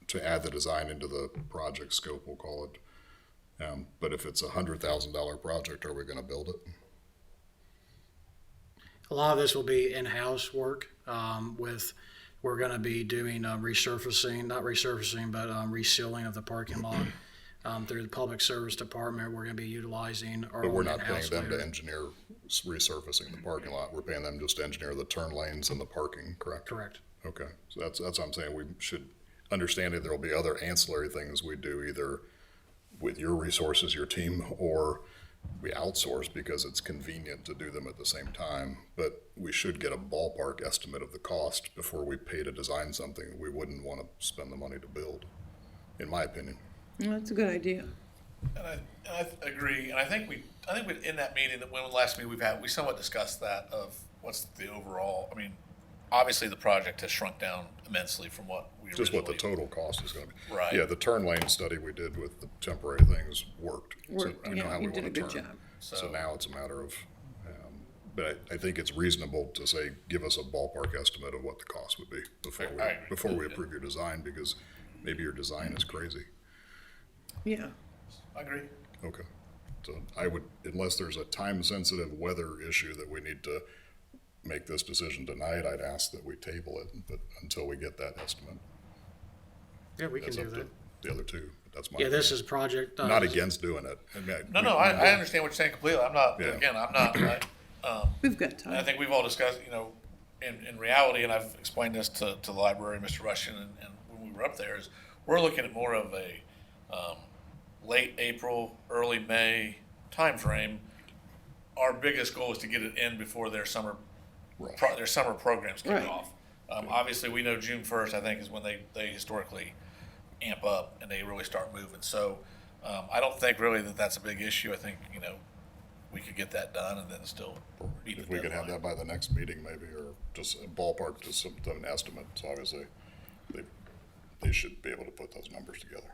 to add the design into the project scope, we'll call it. But if it's a $100,000 project, are we gonna build it? A lot of this will be in-house work we're going to be doing resealing of the parking lot through the public service department. We're going to be utilizing our But we're own not paying in-house them to labor. engineer resurfacing the parking lot. We're paying them just to engineer the turn lanes and the parking, correct? Correct. Okay, so that's what I'm saying. We should understand that there will be other ancillary things we do either with your resources, your team, or we outsource because it's convenient to do them at the same time. But we should get a ballpark estimate of the cost before we pay to design something we wouldn't want to spend the money to build, in my opinion. Well, that's a good idea. And I agree, and I think we in that meeting, that when the last meeting we've had, we somewhat discussed that of what's the overall, I mean, obviously the project has shrunk down immensely from what we Just what the originally. total cost is gonna be. Right. Yeah, the turn lane study we did with the temporary things worked. So Worked, we know yeah, how you we did a wanna good turn. job. So now it's a matter of, but I think it's reasonable to say, give us a ballpark estimate of what the cost would be I agree. before we approve your design, because maybe your design is crazy. Yeah. I agree. Okay. So I would, unless there's a time-sensitive weather issue that we need to make this decision tonight, I'd ask that we table it, but until we get that estimate. Yeah, we can That's do up to that. the other two, but that's my. Yeah, this is project. Not against doing it. I mean, No, I understand what you're saying completely. I'm not, Yeah. again, I'm not, We've got and I time. think we've all discussed, in reality, and I've explained this to the library, Mr. Rushing, and when we were up there, is we're looking at more of a, late April, early May timeframe. Our biggest goal is to get it in before their summer, their summer programs kick Right. off. Obviously, we know June 1st, I think, is when they historically amp up and they really start moving. So, I don't think really that that's a big issue. I think, we could get that done and then still meet the If we could have deadline. that by the next meeting maybe, or just a ballpark, just an estimate, so obviously they should be able to put those numbers together.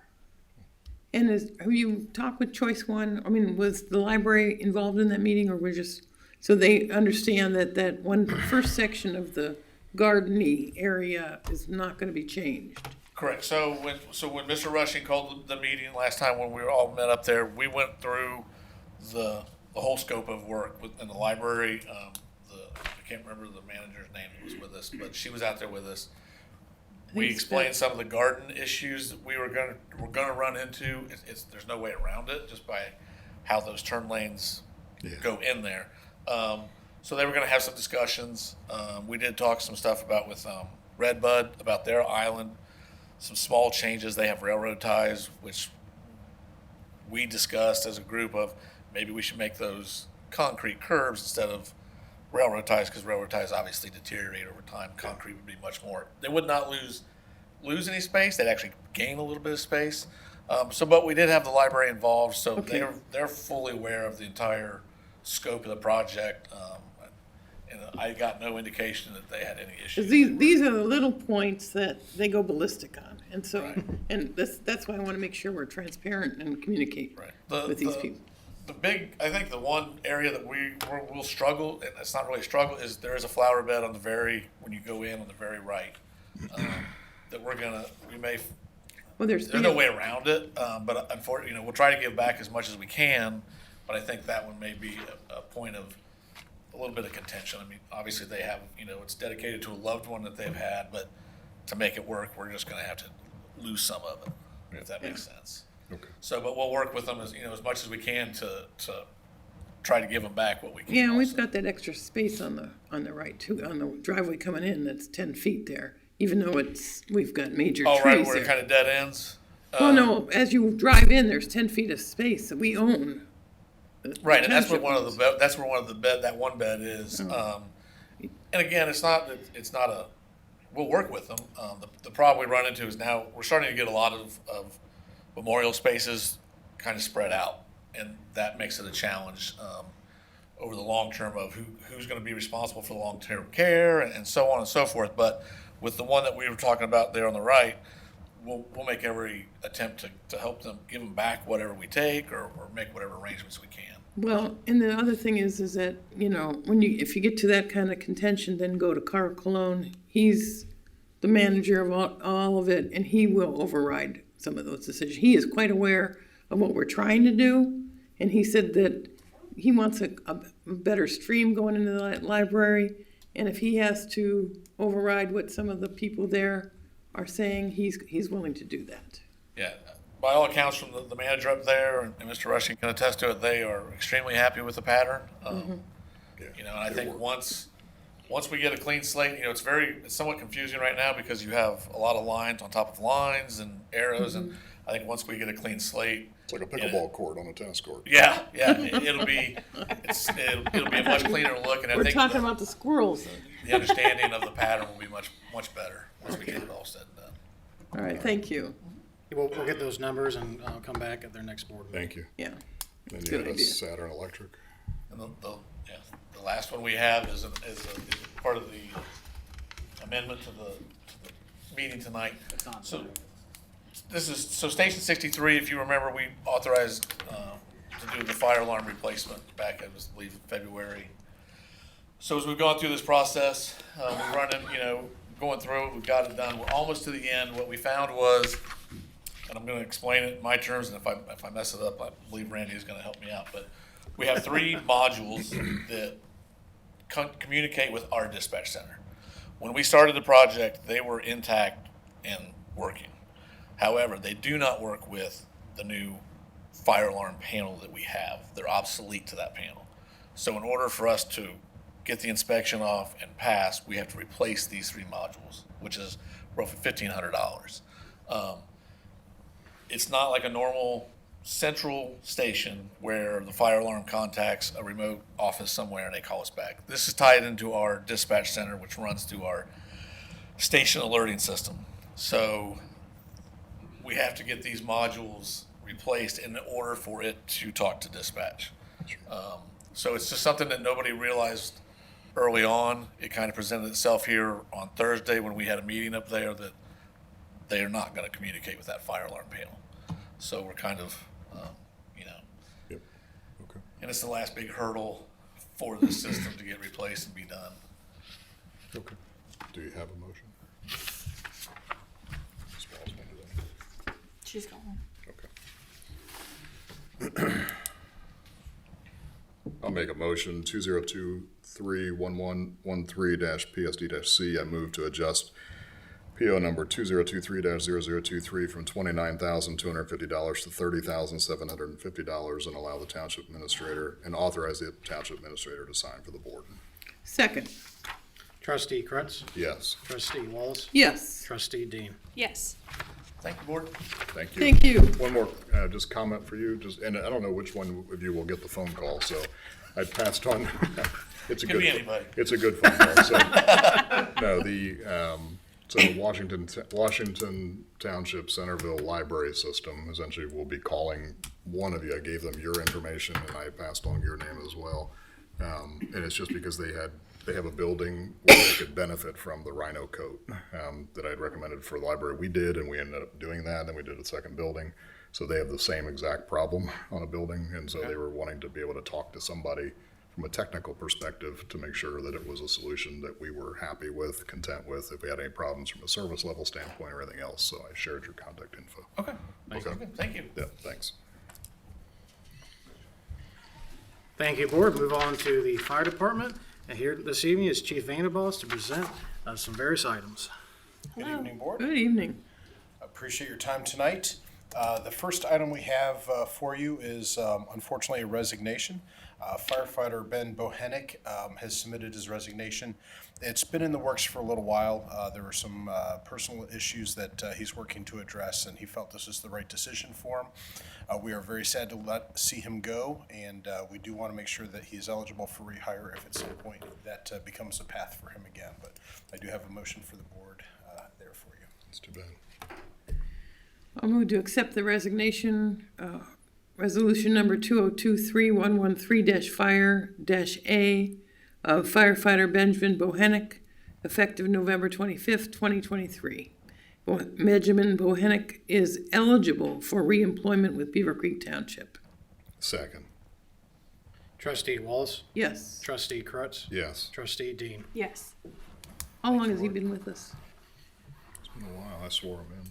And have you talked with Choice One? I mean, was the library involved in that meeting, or we're just, so they understand that one first section of the gardeny area is not gonna be changed? Correct. So when Mr. Rushing called the meeting last time when we were all met up there, we went through the whole scope of work in the library. I can't remember the manager's name who was with us, but she was out there with us. We it's explained some of the garden issues that we're gonna run into. There's no way around it just by how those turn lanes go in there. So they were gonna have some discussions. We did talk some stuff about with Redbud about their island. Some small changes. They have railroad ties, which we discussed as a group of maybe we should make those concrete curbs instead of railroad ties, because railroad ties obviously deteriorate over time. Concrete would be much more. They would not lose any space. They'd actually gain a little bit of space. But we did have the library involved, so Okay. they're fully aware of the entire scope of the project. And I got no indication that they had any 'Cause issues. these are the little points that they go ballistic on, and so, Right. and that's why I wanna make sure we're transparent and communicate Right. with these people. I think the one area that we'll struggle, and it's not really a struggle, is there is a flower bed on when you go in on the very right. That Well, there's no way around it, but unfortunately, we'll try to give back as much as we can, but I think that one may be a point of a little bit of contention. I mean, obviously they have, it's dedicated to a loved one that they've had, but to make it work, we're just gonna have to lose some of it, if that makes sense. Okay. So, but we'll work with them as much as we can to try to give them back what we can. Yeah, and we've also. got that extra space on the right too, on the driveway coming in, that's 10 feet there, even though we've got major Oh, right, trees where it there. kind of dead ends? Well, no, as you drive in, there's 10 feet of space that we own. The Right, and that's where township owns. that's where one of the that one bed is. And again, it's not we'll work with them. The problem we run into is now we're starting to get a lot of memorial spaces kind of spread out, and that makes it a challenge over the long term of who's going to be responsible for the long-term care and so on and so forth. But with the one that we were talking about there on the right, we'll make every attempt to help them, give them back whatever we take or make whatever arrangements we can. Well, and the other thing is that, if you get to that kind of contention, then go to Carl Cologne. He's the manager of all of it, and he will override some of those decisions. He is quite aware of what we're trying to do, and he said that he wants a better stream going into the library, and if he has to override what some of the people there are saying, he's willing to do that. Yeah, by all accounts from the manager up there, and Mr. Rushing can attest to it, they are extremely happy with the pattern. And I think once we get a clean slate, it's somewhat confusing right now because you have a lot of lines on top of lines and arrows, and I think once we get a clean slate. It's like a pickleball court on a tennis court. Yeah, it'll be a much cleaner look, and I We're think talking about the squirrels. the understanding of the pattern will be much better once we get it all said and done. All right, thank you. We'll get those numbers and come back at their next board meeting. Thank you. Yeah. Then That's you a have good a idea. Saturn Electric. And the last one we have is part of the amendment to the meeting tonight. So Station 63, if you remember, we authorized to do the fire alarm replacement back, I believe, February. So as we've gone through this process, we're running, going through it, we've got it done. We're almost to the end. What we found was and I'm gonna explain it in my terms, and if I mess it up, I believe Randy is gonna help me out, but we have 3 modules that communicate with our dispatch center. When we started the project, they were intact and working. However, they do not work with the new fire alarm panel that we have. They're obsolete to that panel. So in order for us to get the inspection off and pass, we have to replace these 3 modules, which is roughly $1,500. It's not like a normal central station where the fire alarm contacts a remote office somewhere and they call us back. This is tied into our dispatch center, which runs through our station alerting system. So we have to get these modules replaced in order for it to talk to dispatch. So it's just something that nobody realized early on. It kind of presented itself here on Thursday when we had a meeting up there that they are not going to communicate with that fire alarm panel. So we're kind of, Yep. Okay. and it's the last big hurdle for this system to get replaced and be done. Okay. Do you have a motion? Ms. Walls, wanna do that? She's gone. Okay. I'll make a motion, 2023-1113-PSD-C. I move to adjust PO number 2023-0023 from $29,250 to $30,750 and allow the township administrator, and authorize the township administrator to sign for the board. Second. Trustee Kretz, Yes, trustee Wallace, Yes. trustee Dean. Yes. Thank you, board. thank you. Thank you. One more, just comment for you, and I don't know which one of you will get the phone call, so I passed on. It's a Could good. be anybody. It's a good phone call, so. No, so the Washington Township Centerville Library System essentially will be calling one of you. I gave them your information and I passed on your name as well. And it's just because they have a building where they could benefit from the Rhino coat that I'd recommended for the library. We did, and we ended up doing that, then we did a second building. So they have the same exact problem on a building, and so they were wanting to be able to talk to somebody from a technical perspective to make sure that it was a solution that we were happy with, content with, if we had any problems from a service level standpoint or anything else. So I shared your contact info. Okay. Okay. Thank you. Yeah, thanks. Thank you, board. Move on to the fire department. And here this evening is Chief Vanderboss to present some various items. Good evening, Board. Good evening. Appreciate your time tonight. The first item we have for you is unfortunately a resignation. Firefighter Ben Bohenik has submitted his resignation. It's been in the works for a little while. There were some personal issues that he's working to address, and he felt this was the right decision for him. We are very sad to see him go, and we do want to make sure that he is eligible for rehire if at some point that becomes a path for him again. But I do have a motion for the board there for you. It's too bad. I'll move to accept the resignation, resolution number 2023-113-Fire-A of firefighter Benjamin Bohenik, effective November 25th, 2023. Benjamin Bohenik is eligible for reemployment with Beavercreek Township. Second. Trustee Wallace, Yes. trustee Kretz, Yes. trustee Dean. Yes. How long has he been with us? It's been a while. I swore him in.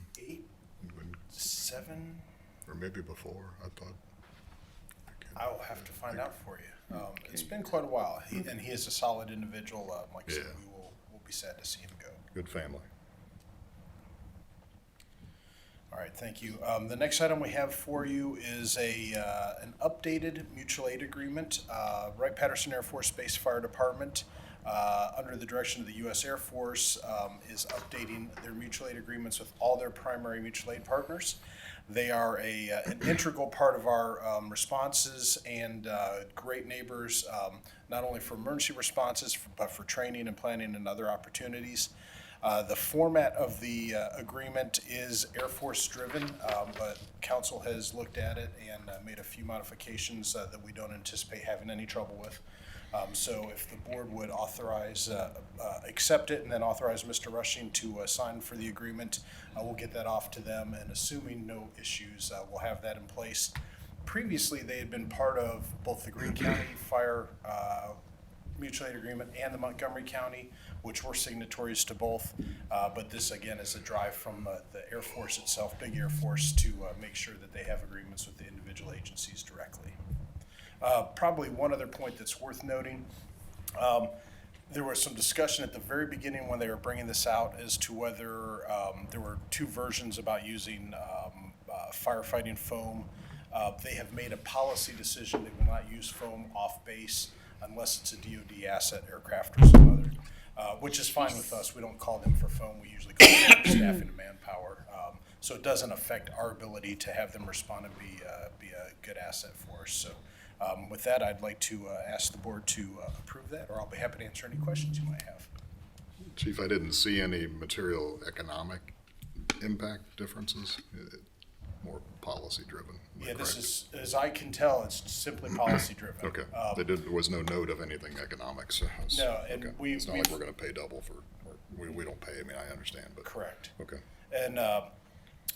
7. Or maybe before, I thought. I'll have to find out for you. It's been quite a while, and he is a solid individual. Like I said, Yeah. we'll be sad to see him go. Good family. All right, thank you. The next item we have for you is an updated mutual aid agreement. Wright-Patterson Air Force Base Fire Department, under the direction of the U.S. Air Force, is updating their mutual aid agreements with all their primary mutual aid partners. They are an integral part of our responses and great neighbors, not only for emergency responses, but for training and planning and other opportunities. The format of the agreement is Air Force driven, but Council has looked at it and made a few modifications that we don't anticipate having any trouble with. So if the board would authorize, accept it and then authorize Mr. Rushing to sign for the agreement, we'll get that off to them, and assuming no issues, we'll have that in place. Previously, they had been part of both the Greene County Fire mutual aid agreement and the Montgomery County, which we're signatories to both. But this, again, is a drive from the Air Force itself, big Air Force, to make sure that they have agreements with the individual agencies directly. Probably one other point that's worth noting, there was some discussion at the very beginning when they were bringing this out as to whether there were two versions about using firefighting foam. They have made a policy decision they will not use foam off base unless it's a DoD asset aircraft or some other, which is fine with us. We don't call them for foam. We usually call them for staffing and manpower. So it doesn't affect our ability to have them respond and be a good asset for us. So with that, I'd like to ask the board to approve that, or I'll be happy to answer any questions you might have. Chief, I didn't see any material economic impact differences. More policy driven. Yeah, this is, as I can tell, it's simply policy driven. Okay. There was no note of anything economic, so. No, and okay. It's not like we're gonna pay double for, or we don't pay, I mean, I understand, but. Correct. Okay. And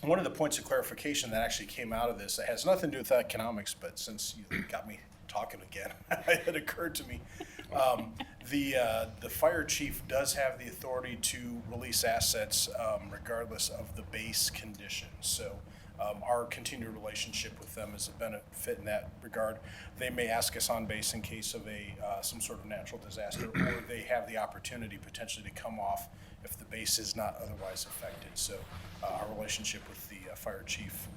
one of the points of clarification that actually came out of this, it has nothing to do with economics, but since you got me talking again, it occurred to me. The fire chief does have the authority to release assets regardless of the base condition. So our continued relationship with them is a benefit in that regard. They may ask us on base in case of some sort of natural disaster, or they have the opportunity potentially to come off if the base is not otherwise affected. So our relationship with the fire chief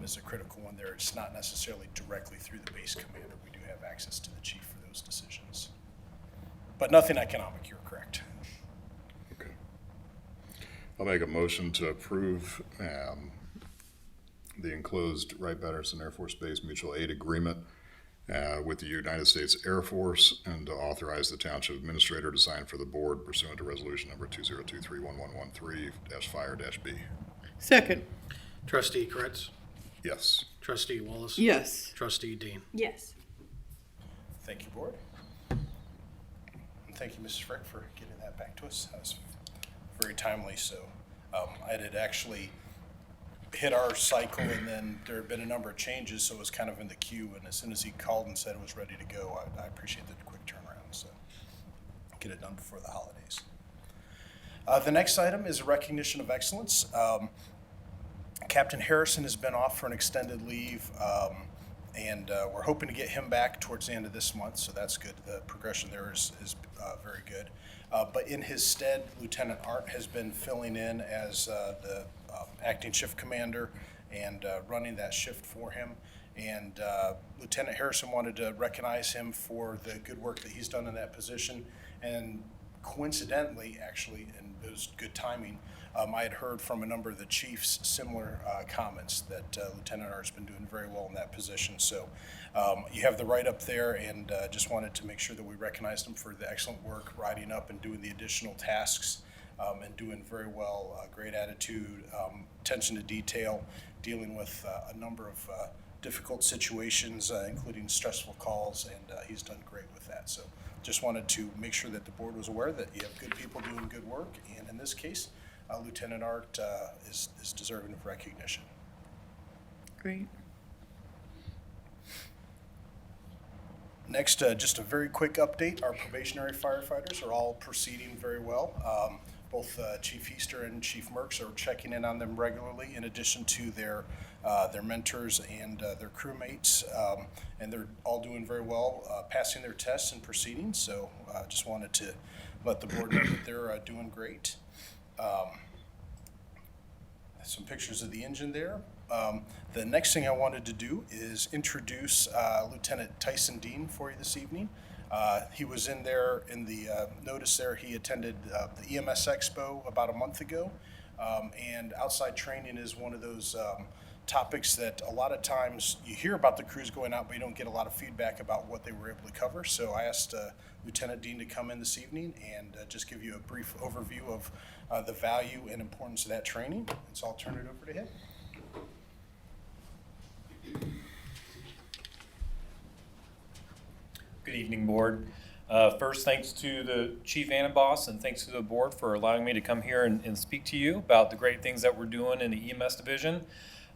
is a critical one there. It's not necessarily directly through the base commander. We do have access to the chief for those decisions. But nothing economic, you're correct. Okay. I'll make a motion to approve the enclosed Wright-Patterson Air Force Base Mutual Aid Agreement with the United States Air Force, and to authorize the Township Administrator to sign for the Board pursuant to Resolution Number 2023-1113-Fire-B. Second. Trustee Kretz, Yes. Trustee Wallace. Yes. Trustee Dean. Yes. Thank you, board. And thank you, Mrs. Frick, for getting that back to us. That was very timely. So I had actually hit our cycle, and then there had been a number of changes, so it was kind of in the queue. And as soon as he called and said it was ready to go, I appreciate the quick turnaround. So get it done before the holidays. The next item is a recognition of excellence. Captain Harrison has been off for an extended leave, and we're hoping to get him back towards the end of this month, so that's good. The progression there is very good. But in his stead, Lieutenant Art has been filling in as the acting shift commander and running that shift for him. And Lieutenant Harrison wanted to recognize him for the good work that he's done in that position. And coincidentally, actually, and it was good timing, I had heard from a number of the chiefs similar comments that Lieutenant Art's been doing very well in that position. So you have the write-up there, and just wanted to make sure that we recognized him for the excellent work riding up and doing the additional tasks, and doing very well. Great attitude, attention to detail, dealing with a number of difficult situations, including stressful calls, and he's done great with that. So just wanted to make sure that the board was aware that you have good people doing good work, and in this case, Lieutenant Art is deserving of recognition. Great. Next, just a very quick update. Our probationary firefighters are all proceeding very well. Both Chief Easter and Chief Merckx are checking in on them regularly, in addition to their mentors and their crewmates, and they're all doing very well, passing their tests and proceeding. So just wanted to let the board know that they're doing great. Some pictures of the engine there. The next thing I wanted to do is introduce Lieutenant Tyson Dean for you this evening. He was in there in the notice there. He attended the EMS Expo about a month ago, and outside training is one of those topics that a lot of times you hear about the crews going out, but you don't get a lot of feedback about what they were able to cover. So I asked Lieutenant Dean to come in this evening and just give you a brief overview of the value and importance of that training. And so I'll turn it over to him. Good evening, board. First, thanks to the Chief Annenboss and thanks to the board for allowing me to come here and speak to you about the great things that we're doing in the EMS division.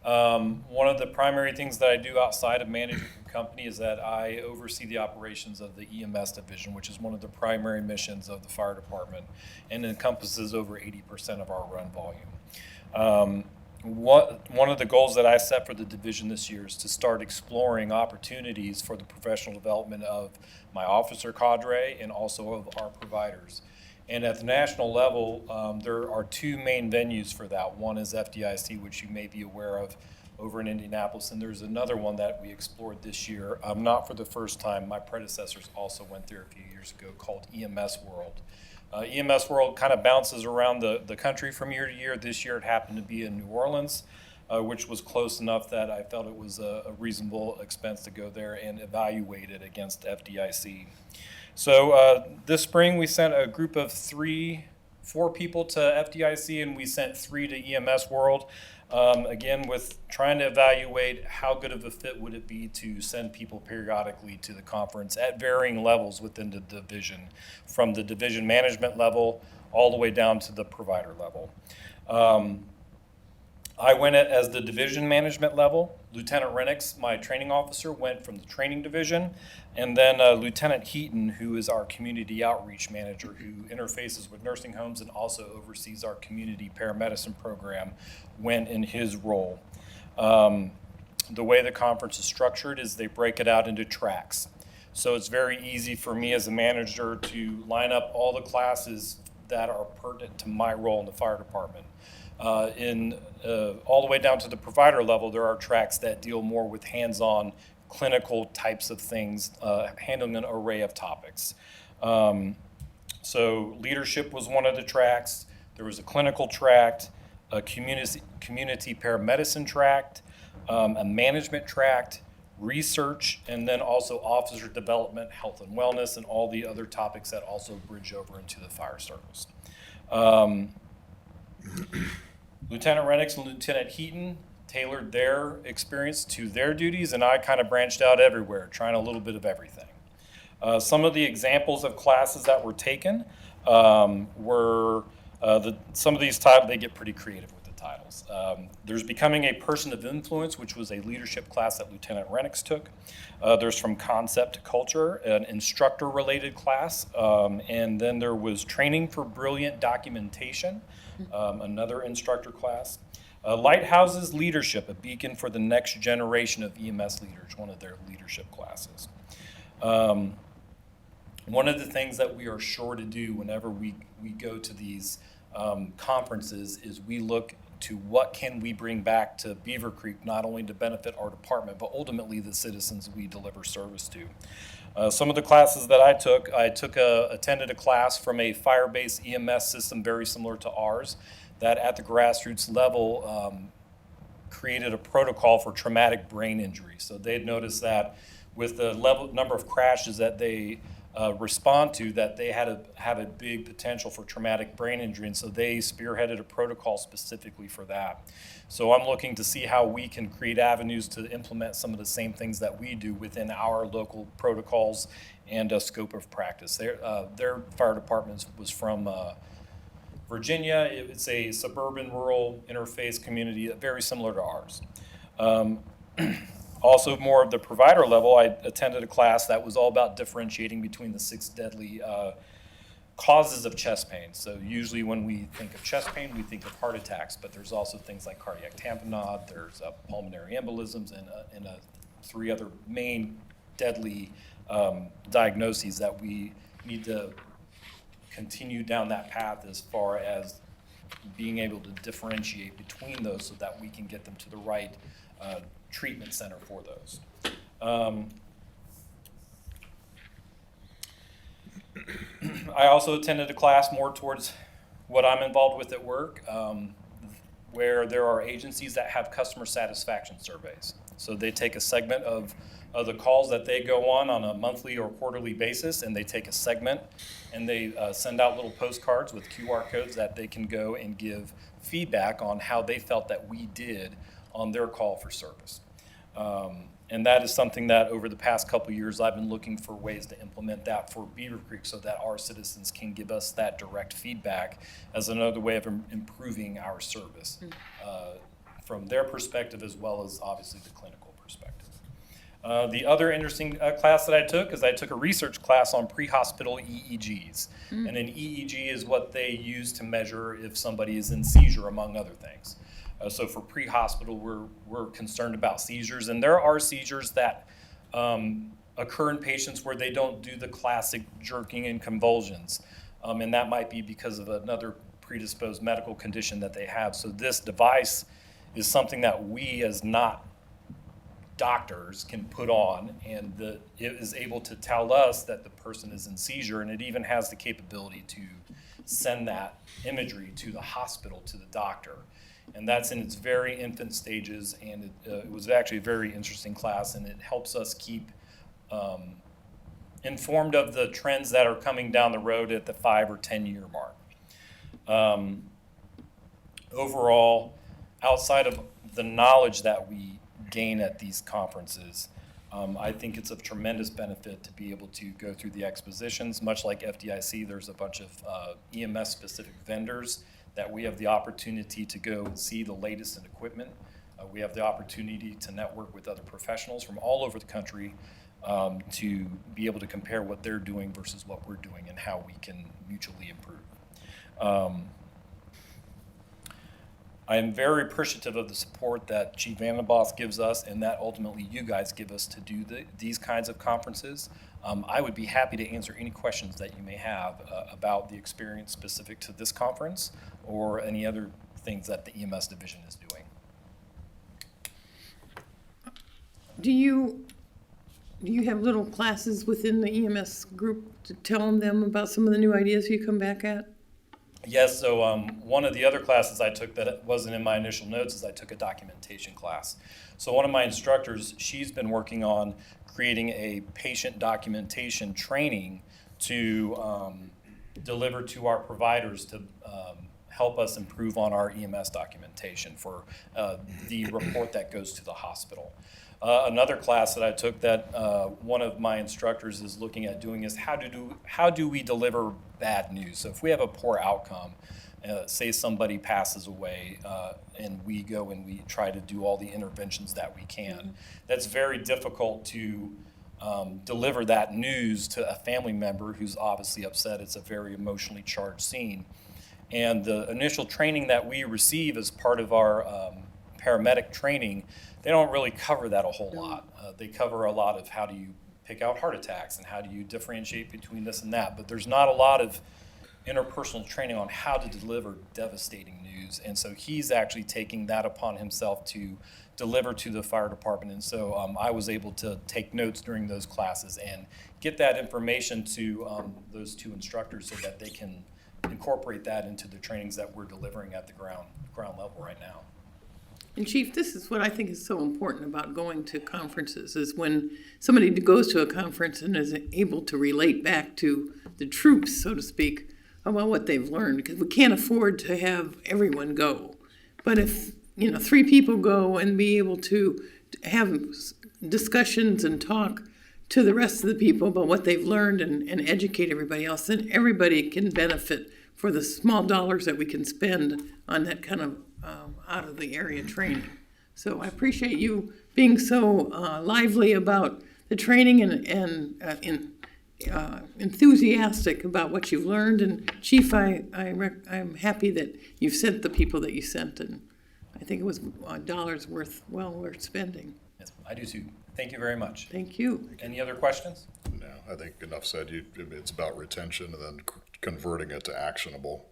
One of the primary things that I do outside of managing the company is that I oversee the operations of the EMS division, which is one of the primary missions of the fire department and encompasses over 80% of our run volume. One of the goals that I set for the division this year is to start exploring opportunities for the professional development of my officer cadre and also of our providers. And at the national level, there are two main venues for that. One is FDIC, which you may be aware of over in Indianapolis, and there's another one that we explored this year, not for the first time. My predecessors also went there a few years ago, called EMS World. EMS World kind of bounces around the country from year to year. This year it happened to be in New Orleans, which was close enough that I felt it was a reasonable expense to go there and evaluate it against FDIC. So this spring we sent a group of 4 people to FDIC, and we sent 3 to EMS World. Again, with trying to evaluate how good of a fit would it be to send people periodically to the conference at varying levels within the division, from the division management level all the way down to the provider level. I went as the division management level. Lieutenant Renix, my training officer, went from the training division. And then Lieutenant Heaton, who is our community outreach manager, who interfaces with nursing homes and also oversees our community paramedicine program, went in his role. The way the conference is structured is they break it out into tracks. So it's very easy for me as a manager to line up all the classes that are pertinent to my role in the fire department. All the way down to the provider level, there are tracks that deal more with hands-on clinical types of things, handling an array of topics. So leadership was one of the tracks. There was a clinical tract, a community paramedicine tract, a management tract, research, and then also officer development, health and wellness, and all the other topics that also bridge over into the fire service. Lieutenant Renix and Lieutenant Heaton tailored their experience to their duties, and I kind of branched out everywhere, trying a little bit of everything. Some of the examples of classes that were taken were some of these titles. They get pretty creative with the titles. There's Becoming a Person of Influence, which was a leadership class that Lieutenant Renix took. There's From Concept to Culture, an instructor-related class, and then there was Training for Brilliant Documentation, another instructor class. Lighthouses Leadership, a beacon for the next generation of EMS leaders, one of their leadership classes. One of the things that we are sure to do whenever we go to these conferences is we look to what can we bring back to Beavercreek, not only to benefit our department, but ultimately the citizens we deliver service to. Some of the classes that I attended a class from a fire-based EMS system very similar to ours, that at the grassroots level created a protocol for traumatic brain injury. So they'd noticed that with the number of crashes that they respond to, that they had to have a big potential for traumatic brain injury, and so they spearheaded a protocol specifically for that. So I'm looking to see how we can create avenues to implement some of the same things that we do within our local protocols and scope of practice. Their fire department was from Virginia. It's a suburban rural interface community very similar to ours. Also, more of the provider level, I attended a class that was all about differentiating between the 6 deadly causes of chest pain. So usually when we think of chest pain, we think of heart attacks, but there's also things like cardiac tamponade, there's pulmonary embolisms, and 3 other main deadly diagnoses that we need to continue down that path as far as being able to differentiate between those so that we can get them to the right treatment center for those. I also attended a class more towards what I'm involved with at work, where there are agencies that have customer satisfaction surveys. So they take a segment of the calls that they go on a monthly or quarterly basis, and they take a segment and they send out little postcards with QR codes that they can go and give feedback on how they felt that we did on their call for service. And that is something that over the past couple of years I've been looking for ways to implement that for Beavercreek so that our citizens can give us that direct feedback as another way of improving our service. from their perspective as well as obviously the clinical perspective. The other interesting class that I took is I took a research class on pre-hospital EEGs. And an EEG is what they use to measure if somebody is in seizure, among other things. So for pre-hospital, we're concerned about seizures. And there are seizures that occur in patients where they don't do the classic jerking and convulsions. And that might be because of another predisposed medical condition that they have. So this device is something that we as not doctors can put on, and it is able to tell us that the person is in seizure, and it even has the capability to send that imagery to the hospital, to the doctor. And that's in its very infant stages, and it was actually a very interesting class, and it helps us keep informed of the trends that are coming down the road at the 5 or 10 year mark. Overall, outside of the knowledge that we gain at these conferences, I think it's of tremendous benefit to be able to go through the expositions. Much like FDIC, there's a bunch of EMS specific vendors that we have the opportunity to go and see the latest in equipment. We have the opportunity to network with other professionals from all over the country to be able to compare what they're doing versus what we're doing and how we can mutually improve. I am very appreciative of the support that Chief Vandenbosch gives us and that ultimately you guys give us to do these kinds of conferences. I would be happy to answer any questions that you may have about the experience specific to this conference or any other things that the EMS division is doing. Do you have little classes within the EMS group to tell them about some of the new ideas you come back at? Yes, so one of the other classes I took that wasn't in my initial notes is I took a documentation class. So one of my instructors, she's been working on creating a patient documentation training to deliver to our providers to help us improve on our EMS documentation for the report that goes to the hospital. Another class that I took that one of my instructors is looking at doing is how do we deliver bad news? So if we have a poor outcome, say somebody passes away and we go and we try to do all the interventions that we can, that's very difficult to deliver that news to a family member who's obviously upset. It's a very emotionally charged scene. And the initial training that we receive as part of our paramedic training, they don't really cover that a whole lot. They cover a lot of how do you pick out heart attacks and how do you differentiate between this and that, but there's not a lot of interpersonal training on how to deliver devastating news. And so he's actually taking that upon himself to deliver to the fire department. And so I was able to take notes during those classes and get that information to those two instructors so that they can incorporate that into the trainings that we're delivering at the ground level right now. And Chief, this is what I think is so important about going to conferences, is when somebody goes to a conference and is able to relate back to the troops, so to speak, about what they've learned, because we can't afford to have everyone go. But if, 3 people go and be able to have discussions and talk to the rest of the people about what they've learned and educate everybody else, then everybody can benefit for the small dollars that we can spend on that kind of out of the area training. So I appreciate you being so lively about the training and enthusiastic about what you've learned. And Chief, I'm happy that you've sent the people that you sent, and I think it was dollars well worth spending. Yes, I do too. Thank you very much. Thank you. Any other questions? No, I think enough said. It's about retention and then converting it to actionable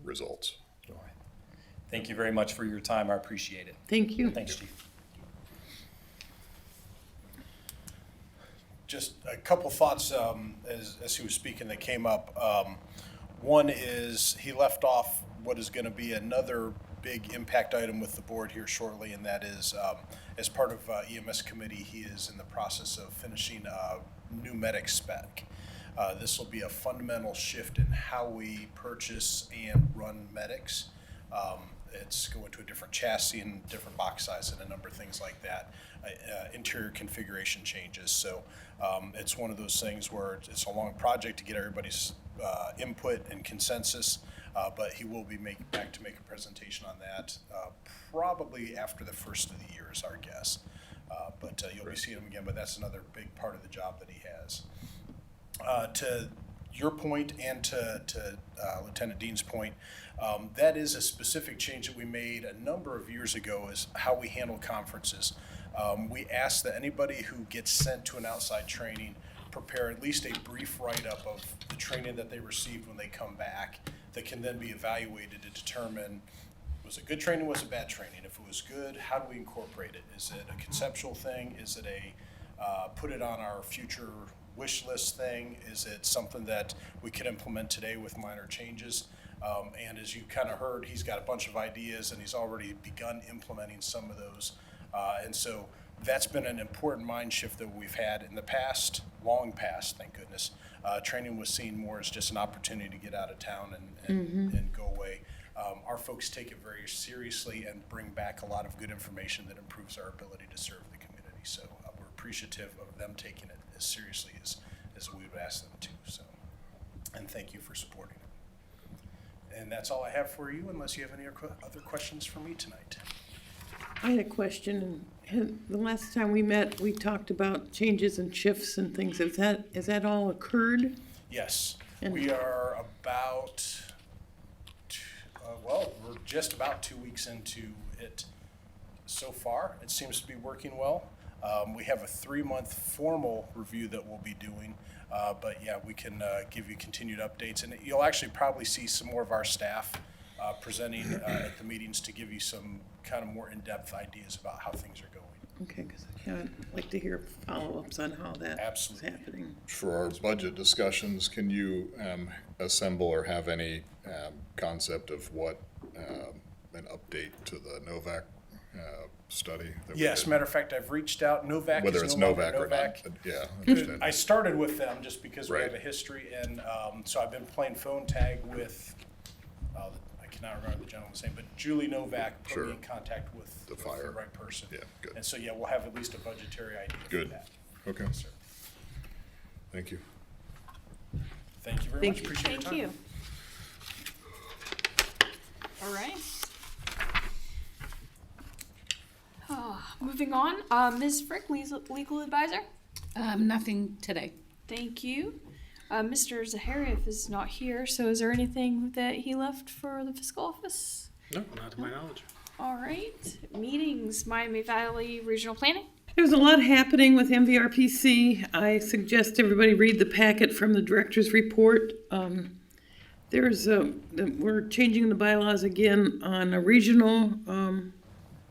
results. All right. Thank you very much for your time. I appreciate it. Thank you. Thanks, Chief. Just a couple thoughts as he was speaking that came up. One is he left off what is going to be another big impact item with the board here shortly, and that is as part of EMS committee, he is in the process of finishing a new medic spec. This will be a fundamental shift in how we purchase and run medics. It's going to a different chassis and different box size and a number of things like that. Interior configuration changes. So it's one of those things where it's a long project to get everybody's input and consensus. But he will be back to make a presentation on that, probably after the first of the year is our guess. But you'll be seeing him again, but that's another big part of the job that he has. To your point and to Lieutenant Dean's point, that is a specific change that we made a number of years ago, is how we handle conferences. We ask that anybody who gets sent to an outside training prepare at least a brief write-up of the training that they received when they come back that can then be evaluated to determine, was it good training, was it bad training? If it was good, how do we incorporate it? Is it a conceptual thing? Is it a put it on our future wish list thing? Is it something that we could implement today with minor changes? And as you kind of heard, he's got a bunch of ideas and he's already begun implementing some of those. And so that's been an important mind shift that we've had in the past, long past, thank goodness. Training was seen more as just an opportunity to get out of town and go away. Our folks take it very seriously and bring back a lot of good information that improves our ability to serve the community. So we're appreciative of them taking it as seriously as we would ask them to. So, and thank you for supporting it. And that's all I have for you, unless you have any other questions for me tonight. I had a question. The last time we met, we talked about changes in shifts and things. Has that all occurred? Yes, And- we are about, we're just about 2 weeks into it so far. It seems to be working well. We have a 3-month formal review that we'll be doing, but yeah, we can give you continued updates. And you'll actually probably see some more of our staff presenting at the meetings to give you some kind of more in-depth ideas about how things are going. Okay, because I'd like to hear follow-ups on how that is Absolutely. happening. For our budget discussions, can you assemble or have any concept of what an update to the Novak study? That we Yes, did? matter of fact, I've reached out. Novak Whether is it's no longer Novak or Novak. not, yeah, I understand. I started with them just because we Right. have a history, and so I've been playing phone tag with, I cannot remember the gentleman's name, but Julie Novak put Sure. me in contact with The the fire. right person. Yeah, good. And so, yeah, we'll have at least a budgetary idea for Good. that. Okay, Yes, sir. thank you. Thank you very Thank much. you. Appreciate your Thank time. you. All right. Moving on, Ms. Frick, legal advisor. Nothing today. Thank you. Mr. Zahariev is not here, so is there anything that he left for the fiscal office? No, not to my knowledge. All right. Meetings, Miami Valley Regional Planning. There's a lot happening with MVRPC. I suggest everybody read the packet from the director's report. We're changing the bylaws again on a regional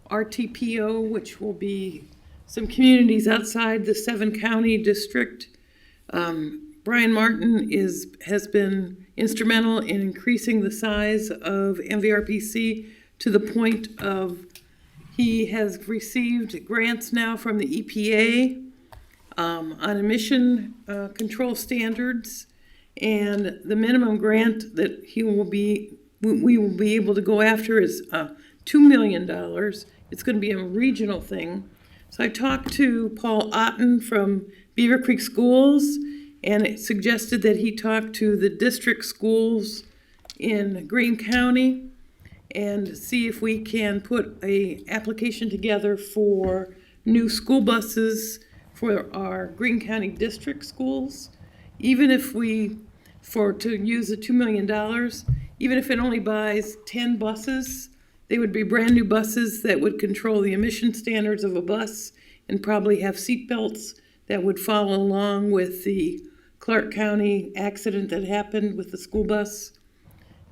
RTPO, which will be some communities outside the 7-county district. Brian Martin has been instrumental in increasing the size of MVRPC to the point of he has received grants now from the EPA on emission control standards, and the minimum grant that we will be able to go after is $2 million. It's going to be a regional thing. So I talked to Paul Otten from Beavercreek Schools, and it suggested that he talk to the district schools in Greene County and see if we can put a application together for new school buses for our Greene County district schools. Even if to use the $2 million, even if it only buys 10 buses, they would be brand new buses that would control the emission standards of a bus and probably have seat belts that would follow along with the Clark County accident that happened with the school bus.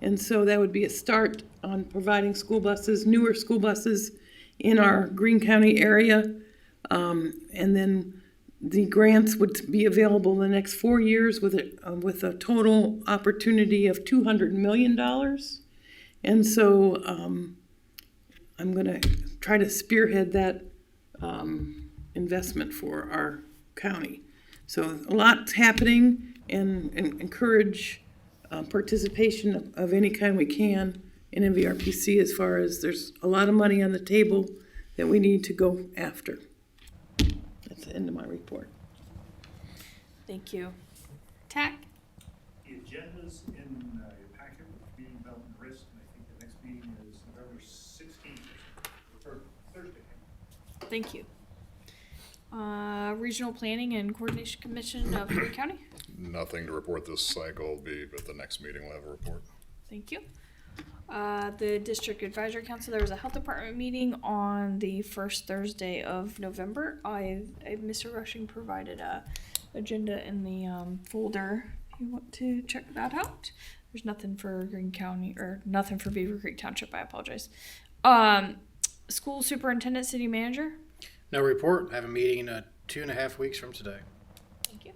And so that would be a start on providing school buses, newer school buses in our Greene County area. And then the grants would be available in the next 4 years with a total opportunity of $200 million. And so I'm going to try to spearhead that investment for our county. So a lot's happening, and encourage participation of any kind we can in MVRPC, as far as there's a lot of money on the table that we need to go after. That's the end of my report. Thank you. TAC. The agenda's in your packet with community development risk, and I think the next meeting is November 16th, or Thursday. Thank you. Regional Planning and Coordination Commission of Greene County. Nothing to report this cycle. Be at the next meeting we'll have a report. Thank you. The District Advisory Council, there was a health department meeting on the first Thursday of November. Mr. Rushing provided a agenda in the folder. If you want to check that out. There's nothing for Greene County, or nothing for Beavercreek Township, I apologize. School Superintendent, City Manager. No report. I have a meeting 2.5 weeks from today. Thank you.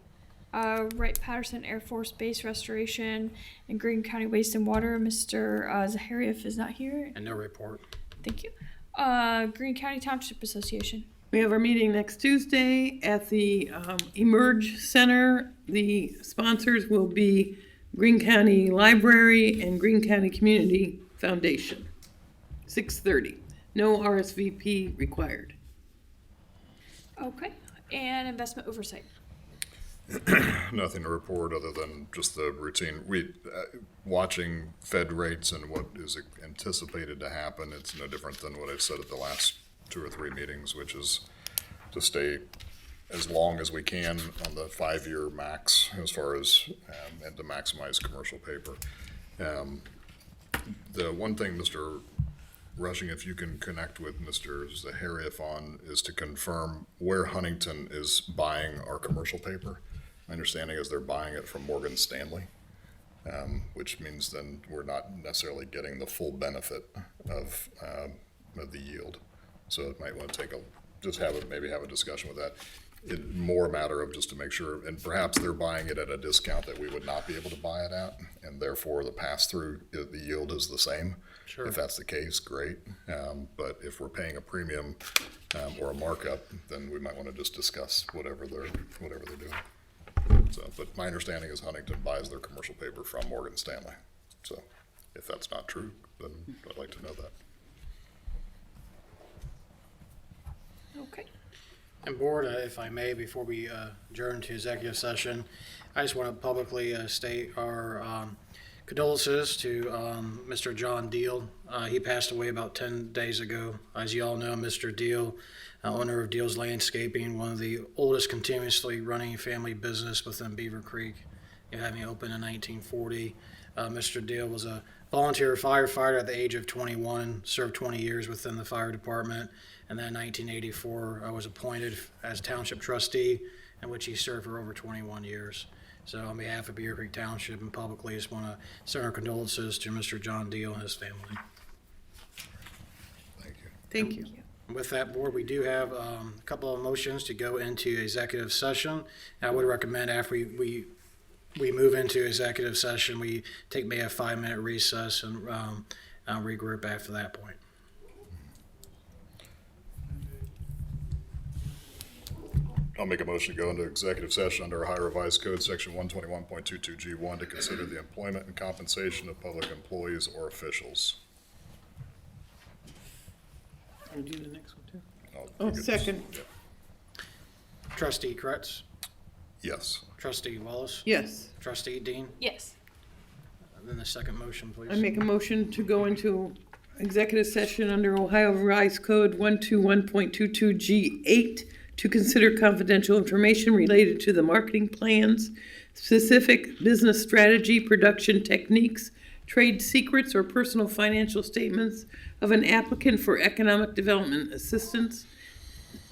Wright-Patterson Air Force Base Restoration and Greene County Waste and Water. Mr. Zaharieff is not here. And no report. Thank you. Greene County Township Association. We have our meeting next Tuesday at the Emerge Center. The sponsors will be Greene County Library and Greene County Community Foundation. 6:30. No RSVP required. Okay. And investment oversight. Nothing to report other than just the routine. Watching Fed rates and what is anticipated to happen, it's no different than what I've said at the last 2 or 3 meetings, which is to stay as long as we can on the 5-year max as far as, and to maximize commercial paper. The one thing, Mr. Rushing, if you can connect with Mr. Zaharieff on, is to confirm where Huntington is buying our commercial paper. My understanding is they're buying it from Morgan Stanley, which means then we're not necessarily getting the full benefit of the yield. So it might want to maybe have a discussion with that. It more a matter of just to make sure, and perhaps they're buying it at a discount that we would not be able to buy it at, and therefore the pass-through, the yield is the same. Sure. If that's the case, great. But if we're paying a premium or a markup, then we might want to just discuss whatever they're doing. So, but my understanding is Huntington buys their commercial paper from Morgan Stanley. So if that's not true, then I'd like to know that. Okay. And board, if I may, before we adjourn to executive session, I just want to publicly state our condolences to Mr. John Deal. He passed away about 10 days ago. As you all know, Mr. Deal, owner of Deal's Landscaping, one of the oldest continuously running family business within Beavercreek, having opened in 1940. Mr. Deal was a volunteer firefighter at the age of 21, served 20 years within the fire department, and then in 1984 was appointed as township trustee, in which he served for over 21 years. So on behalf of Beavercreek Township and publicly, just want to send our condolences to Mr. John Deal and his family. Thank you. Thank you. With that, board, we do have a couple of motions to go into executive session. I would recommend after we move into executive session, we take maybe a 5-minute recess and regroup after that point. I'll make a motion to go into executive session under Ohio Revised Code, Section 121.22G1, to consider the employment and compensation of public employees or officials. I'll do the next one too. You Oh, could just- second. yeah. Trustee Kretz, Yes. Trustee Wallace, Yes. Trustee Dean, Yes. and then the second motion, please. I make a motion to go into executive session under Ohio Revised Code 121.22G8 to consider confidential information related to the marketing plans, specific business strategy, production techniques, trade secrets, or personal financial statements of an applicant for economic development assistance.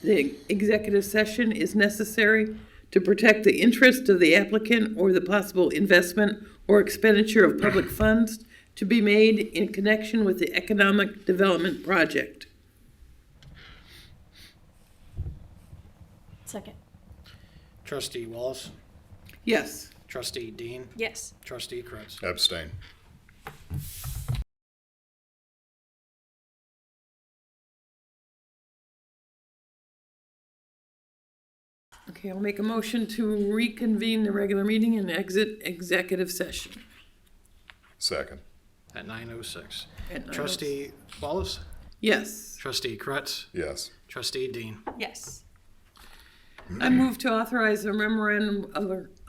The executive session is necessary to protect the interest of the applicant or the possible investment or expenditure of public funds to be made in connection with the economic development project. Second. Trustee Wallace, Yes. Trustee Dean, Yes. Trustee Kretz. Abstain. Okay, I'll make a motion to reconvene the regular meeting and exit executive session. Second. At 9:06. At 9:06. Trustee Wallace, Yes. Trustee Kretz, Yes. Trustee Dean. Yes. I move to authorize a memorandum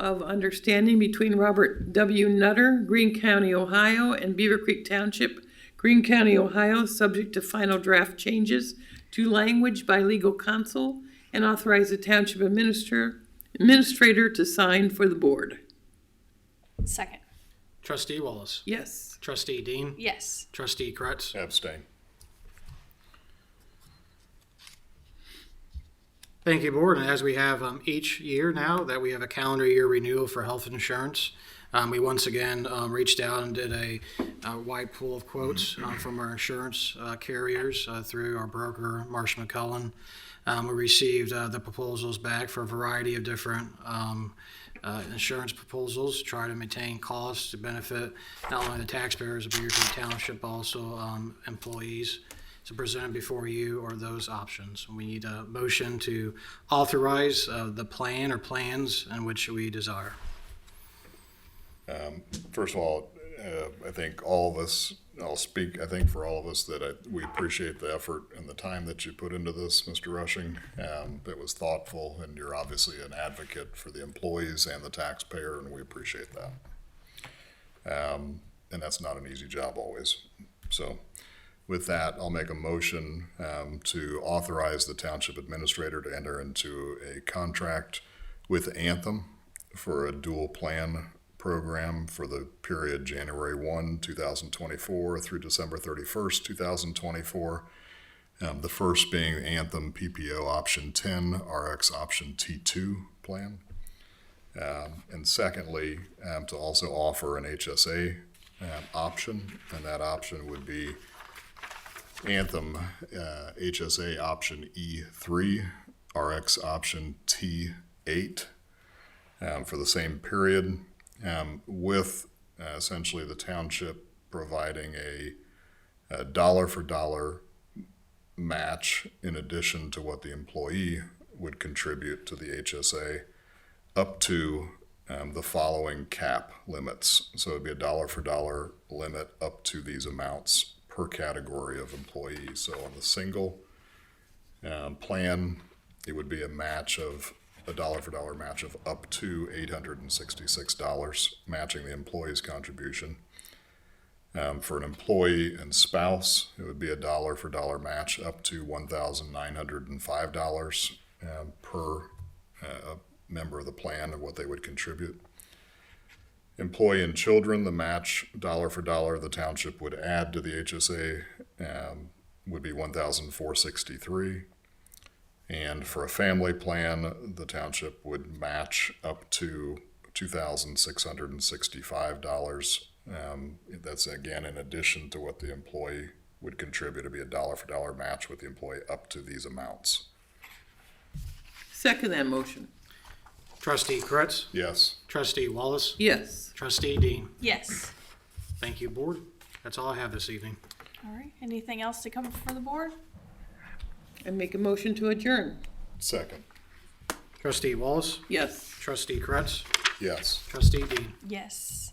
of understanding between Robert W. Nutter, Greene County, Ohio, and Beavercreek Township, Greene County, Ohio, subject to final draft changes to language by legal counsel, and authorize the township administrator to sign for the board. Second. Trustee Wallace. Yes. Trustee Dean. Yes. Trustee Kretz. Abstain. Thank you, Board. And as we have each year now that we have a calendar year renewal for health insurance, we once again reached out and did a wide pool of quotes from our insurance carriers through our broker, Marsh McCullen. We received the proposals back for a variety of different insurance proposals to try to maintain costs to benefit not only the taxpayers of Beavercreek Township, but also employees. So presented before you are those options. We need a motion to authorize the plan or plans in which we desire. First of all, I think all of us, I'll speak, I think for all of us that we appreciate the effort and the time that you put into this, Mr. Rushing. It was thoughtful, and you're obviously an advocate for the employees and the taxpayer, and we appreciate that. And that's not an easy job always. So with that, I'll make a motion to authorize the township administrator to enter into a contract with Anthem for a dual plan program for the period January 1, 2024 through December 31st, 2024. The first being the Anthem PPO option 10, RX option T2 plan. And secondly, to also offer an HSA option, and that option would be Anthem HSA option E3, RX option T8 for the same period, with essentially the township providing a dollar for dollar match in addition to what the employee would contribute to the HSA up to the following cap limits. So it'd be a dollar for dollar limit up to these amounts per category of employees. So on the single plan, it would be a match of a dollar for dollar match of up to $866, matching the employee's contribution. For an employee and spouse, it would be a dollar for dollar match up to $1,905 per member of the plan of what they would contribute. Employee and children, the match dollar for dollar the township would add to the HSA would be $1,463. And for a family plan, the township would match up to $2,665. That's again in addition to what the employee would contribute. To be a dollar for dollar match with the employee up to these amounts. Second that motion. Trustee Kretz. Yes. Trustee Wallace. Yes. Trustee Dean. Yes. Thank you, Board. That's all I have this evening. All right. Anything else to come before the board? And make a motion to adjourn. Second. Trustee Wallace. Yes. Trustee Kretz. Yes. Trustee Dean. Yes.